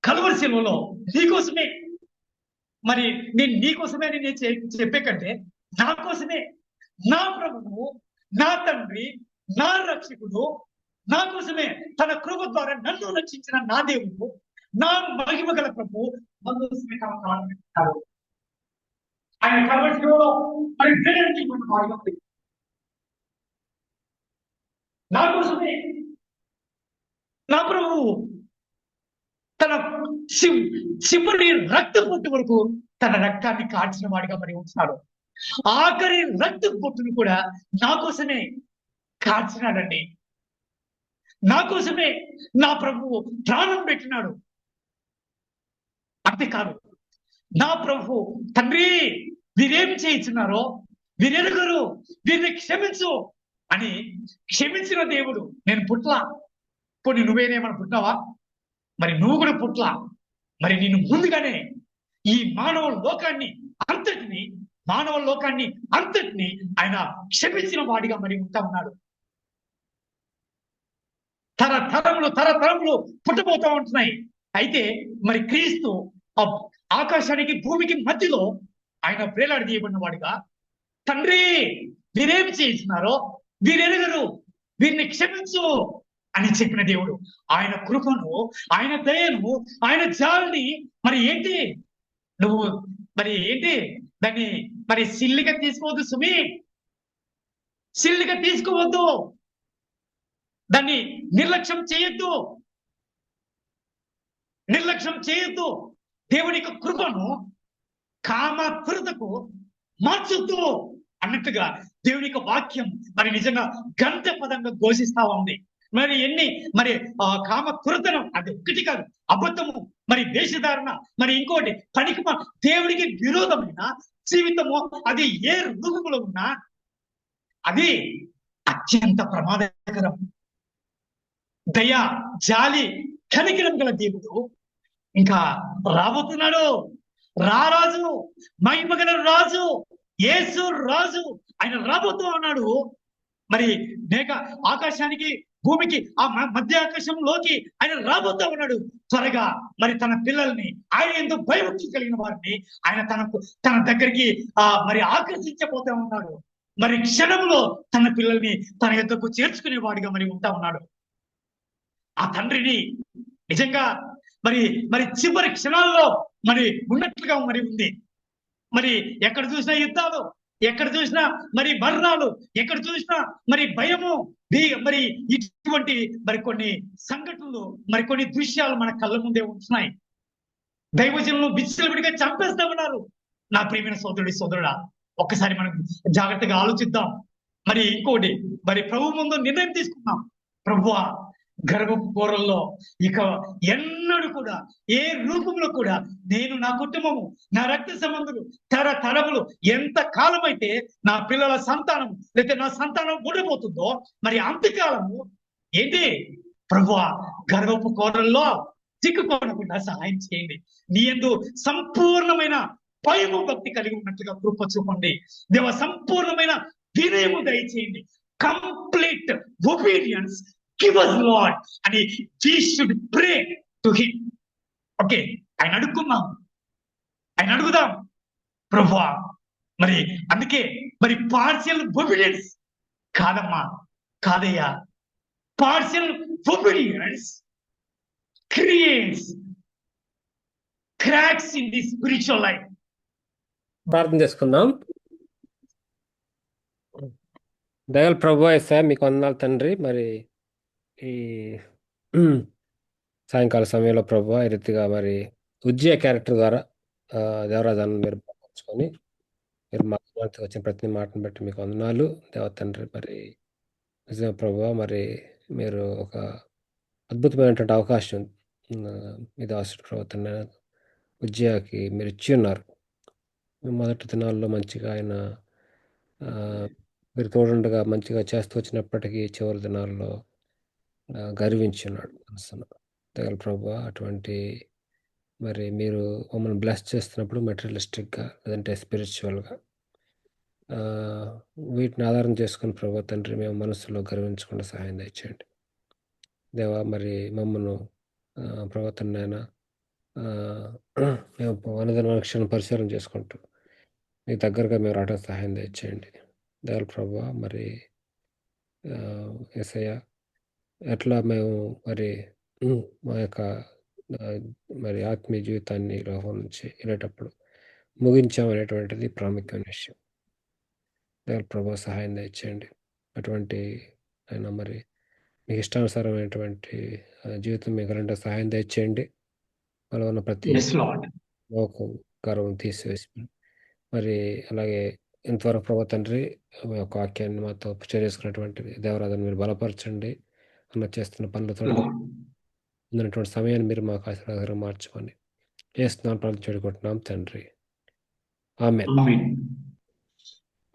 కలువరి శిలువలో నీకోసమే, మరి నేను నీకోసమే అని నేను చెప్పే కంటే నా కోసమే, నా ప్రభువు, నా తండ్రి, నా రక్షకుడు, నా కోసమే తన కృప ద్వారా నన్ను రక్షించిన నా దేవుడు, నా మహిమ గల ప్రభు నా కోసమే తన ప్రాణం పెట్టాడు. ఆయన కలువరి శిలువలో మరి వేరేంటి వాడిగా ఉంది. నా కోసమే నా ప్రభువు తన చివరి రక్త పొట్టు వరకు తన రక్తాన్ని కాల్చిన వాడిగా మరి ఉంటున్నాడు. ఆఖరి రక్త పొట్టును కూడా నా కోసమే కాల్చినాడండి. నా కోసమే నా ప్రభువు ప్రాణం పెట్టినాడు. అంతేకాదు, నా ప్రభు తండ్రి వీరేం చేయించున్నారో వీరెరుగురు, వీరిని క్షమించు అని క్షమించిన దేవుడు. నేను పుట్లా, పోనీ నువ్వేనేమన్నా పుట్టినావా? మరి నువ్వు కూడా పుట్ల, మరి నేను ముందుగానే ఈ మానవ లోకాన్ని అంతటిని ఆయన క్షమించిన వాడిగా మరి ఉంటా ఉన్నాడు. తరతరములు పుట్టబోతా ఉంటున్నాయి. అయితే మరి క్రీస్తు ఆకాశానికి భూమికి మధ్యలో ఆయన వేలాడదీయబడిన వాడిగా, తండ్రి వీరేమి చేయించినారో వీరెరుగరు, వీరిని క్షమించు అని చెప్పిన దేవుడు. ఆయన కృపను, ఆయన దయను, ఆయన జాలిని మరి ఏంటి నువ్వు మరి ఏంటి దాన్ని మరి సిల్లిగా తీసుకోవద్దు సుమి, సిల్లిగా తీసుకోవద్దు, దాన్ని నిర్లక్ష్యం చేయొద్దు. దేవుని యొక్క కృపను కామ కొరతకు మార్చొద్దు అన్నట్టుగా దేవుని యొక్క వాక్యం మరి నిజంగా గంట పదంగా ఘోషిస్తా ఉంది. మరి మరి కామ కురతనం అది ఒక్కటి కాదు, అబద్ధము, మరి వేషధారణ, మరి ఇంకోటి పనికి దేవుడికి విరోధమైన జీవితము, అది ఏ రూపంలో ఉన్నా అది అత్యంత ప్రమాదకరం. దయ, జాలి, కనికరం గల దేవుడు ఇంకా రాబోతున్నాడు. రారాజు, మహిమగల రాజు, యేసు రాజు ఆయన రాబోతూ ఉన్నాడు. మరి ఆకాశానికి భూమికి ఆ మధ్య ఆకాశంలోకి ఆయన రాబోతూ ఉన్నాడు. త్వరగా మరి తన పిల్లల్ని, ఆయన ఎంతో భయభక్తులు కలిగిన వారిని ఆయన తన దగ్గరికి మరి ఆకర్షించబోతా ఉన్నాడు. మరి క్షణంలో తన పిల్లల్ని తన యొద్దకు చేర్చుకునే వాడిగా మరి ఉంటా ఉన్నాడు. ఆ తండ్రిని నిజంగా మరి చివరి క్షణాల్లో మరి ఉన్నట్లుగా మరి ఉంది. మరి ఎక్కడ చూసినా యుద్ధాలు, ఎక్కడ చూసినా మరి మరణాలు, ఎక్కడ చూసినా మరి భయము, మరి ఇటువంటి మరి కొన్ని సంఘటనలు, మరి కొన్ని దృశ్యాలు మన కళ్ళ ముందే ఉంటున్నాయి. దైవజనులు విచ్చలవిడిగా చంపేస్తా ఉన్నారు. నా ప్రియమైన సోదరుడా, ఒక్కసారి మనం జాగ్రత్తగా ఆలోచిద్దాం. మరి ఇంకోటి, మరి ప్రభు ముందు నిర్ణయం తీసుకున్నాం. ప్రభువా, గర్భపు కూరల్లో ఇక ఎన్నడూ కూడా ఏ రూపంలో కూడా నేను, నా కుటుంబము, నా రక్త సంబంధులు, తరములు ఎంత కాలమైతే నా పిల్లల సంతానం లేకపోతే నా సంతానం ఉండబోతుందో మరి అంతకాలము ఏంటి ప్రభువా, గర్భపు కూరల్లో చిక్కుకోనకుండా సహాయం చేయండి. నీ యందు సంపూర్ణమైన భయము భక్తి కలిగి ఉన్నట్లుగా కృప చూపండి దేవ. సంపూర్ణమైన వినయము దయచేయండి. Complete obedience give us Lord and we should pray to him. Okay, ఆయన అడుగుదాం ప్రభువా. మరి అందుకే మరి పార్షియల్ ఒబీడియన్స్ కాదయ్యా. Partial obedience creates cracks in the spiritual life. ప్రార్థన చేసుకుందాం. దయాళు ప్రభువా యేసయ్యా, మీకు వందనాలు తండ్రి. మరి ఈ సాయంకాల సమయంలో ప్రభువా, ఈ రీతిగా మరి ఉజ్జయ క్యారెక్టర్ ద్వారా దేవరాజాన్ని మీరు పంచుకొని మీరు మా వచ్చిన ప్రతి మాటను బట్టి మీకు వందనాలు దేవ తండ్రి. మరి నిజంగా ప్రభువా, మరి మీరు ఒక అద్భుతమైనటువంటి అవకాశం మీ దాసుడు ప్రభు తండ్రి ఉజ్జయకి మీరు ఇచ్చి ఉన్నారు. మొదటి దినాల్లో మంచిగా ఆయన మీరు తోడుండగా మంచిగా చేస్తూ వచ్చినప్పటికీ చివరి దినాల్లో గర్వించున్నాడు మనసును. దయాళు ప్రభువా, అటువంటి మరి మీరు మమ్మల్ని బ్లెస్ చేస్తున్నప్పుడు మెటీరియలిస్టిక్గా లేదంటే స్పిరిచువల్గా వీటిని ఆధారం చేసుకుని ప్రభువా తండ్రి మేము మనసులో గర్వించకుండా సహాయం దయచేయండి దేవా. మరి మమ్మల్ని ప్రభువా తండ్రి మేము అనుదిన క్షణం పరిశీలన చేసుకుంటూ మీకు దగ్గరగా మేము రావడానికి సహాయం దయచేయండి. దయాళు ప్రభువా, మరి యేసయ్య ఎట్లా మేము మరి మా యొక్క మరి ఆత్మీయ జీవితాన్ని లోపం నుంచి వెళ్ళేటప్పుడు ముగించామనేటువంటిది ప్రాముఖ్యమైన విషయం. దయాళు ప్రభువా, సహాయం దయచేయండి. అటువంటి ఆయన మరి మీకు ఇష్టానుసారమైనటువంటి జీవితం మీకు సహాయం దయచేయండి. మనలో ఉన్న ప్రతి ఎస్ లార్డ్. లోకం గర్వం తీసివేసి మరి అలాగే ఇంతవరకు ప్రభు తండ్రి మీ యొక్క వాక్యాన్ని మాతో షేర్ చేసుకున్నటువంటి దేవరాజుని మీరు బలపరచండి. అన్న చేస్తున్న పనులతో ఉన్నటువంటి సమయాన్ని మీరు మాకు ఆశీర్వాదంగా మార్చుకొని చేస్తున్నాను ప్రార్థన చెడుకుంటున్నాం తండ్రి. ఆమేన్. ఆమేన్.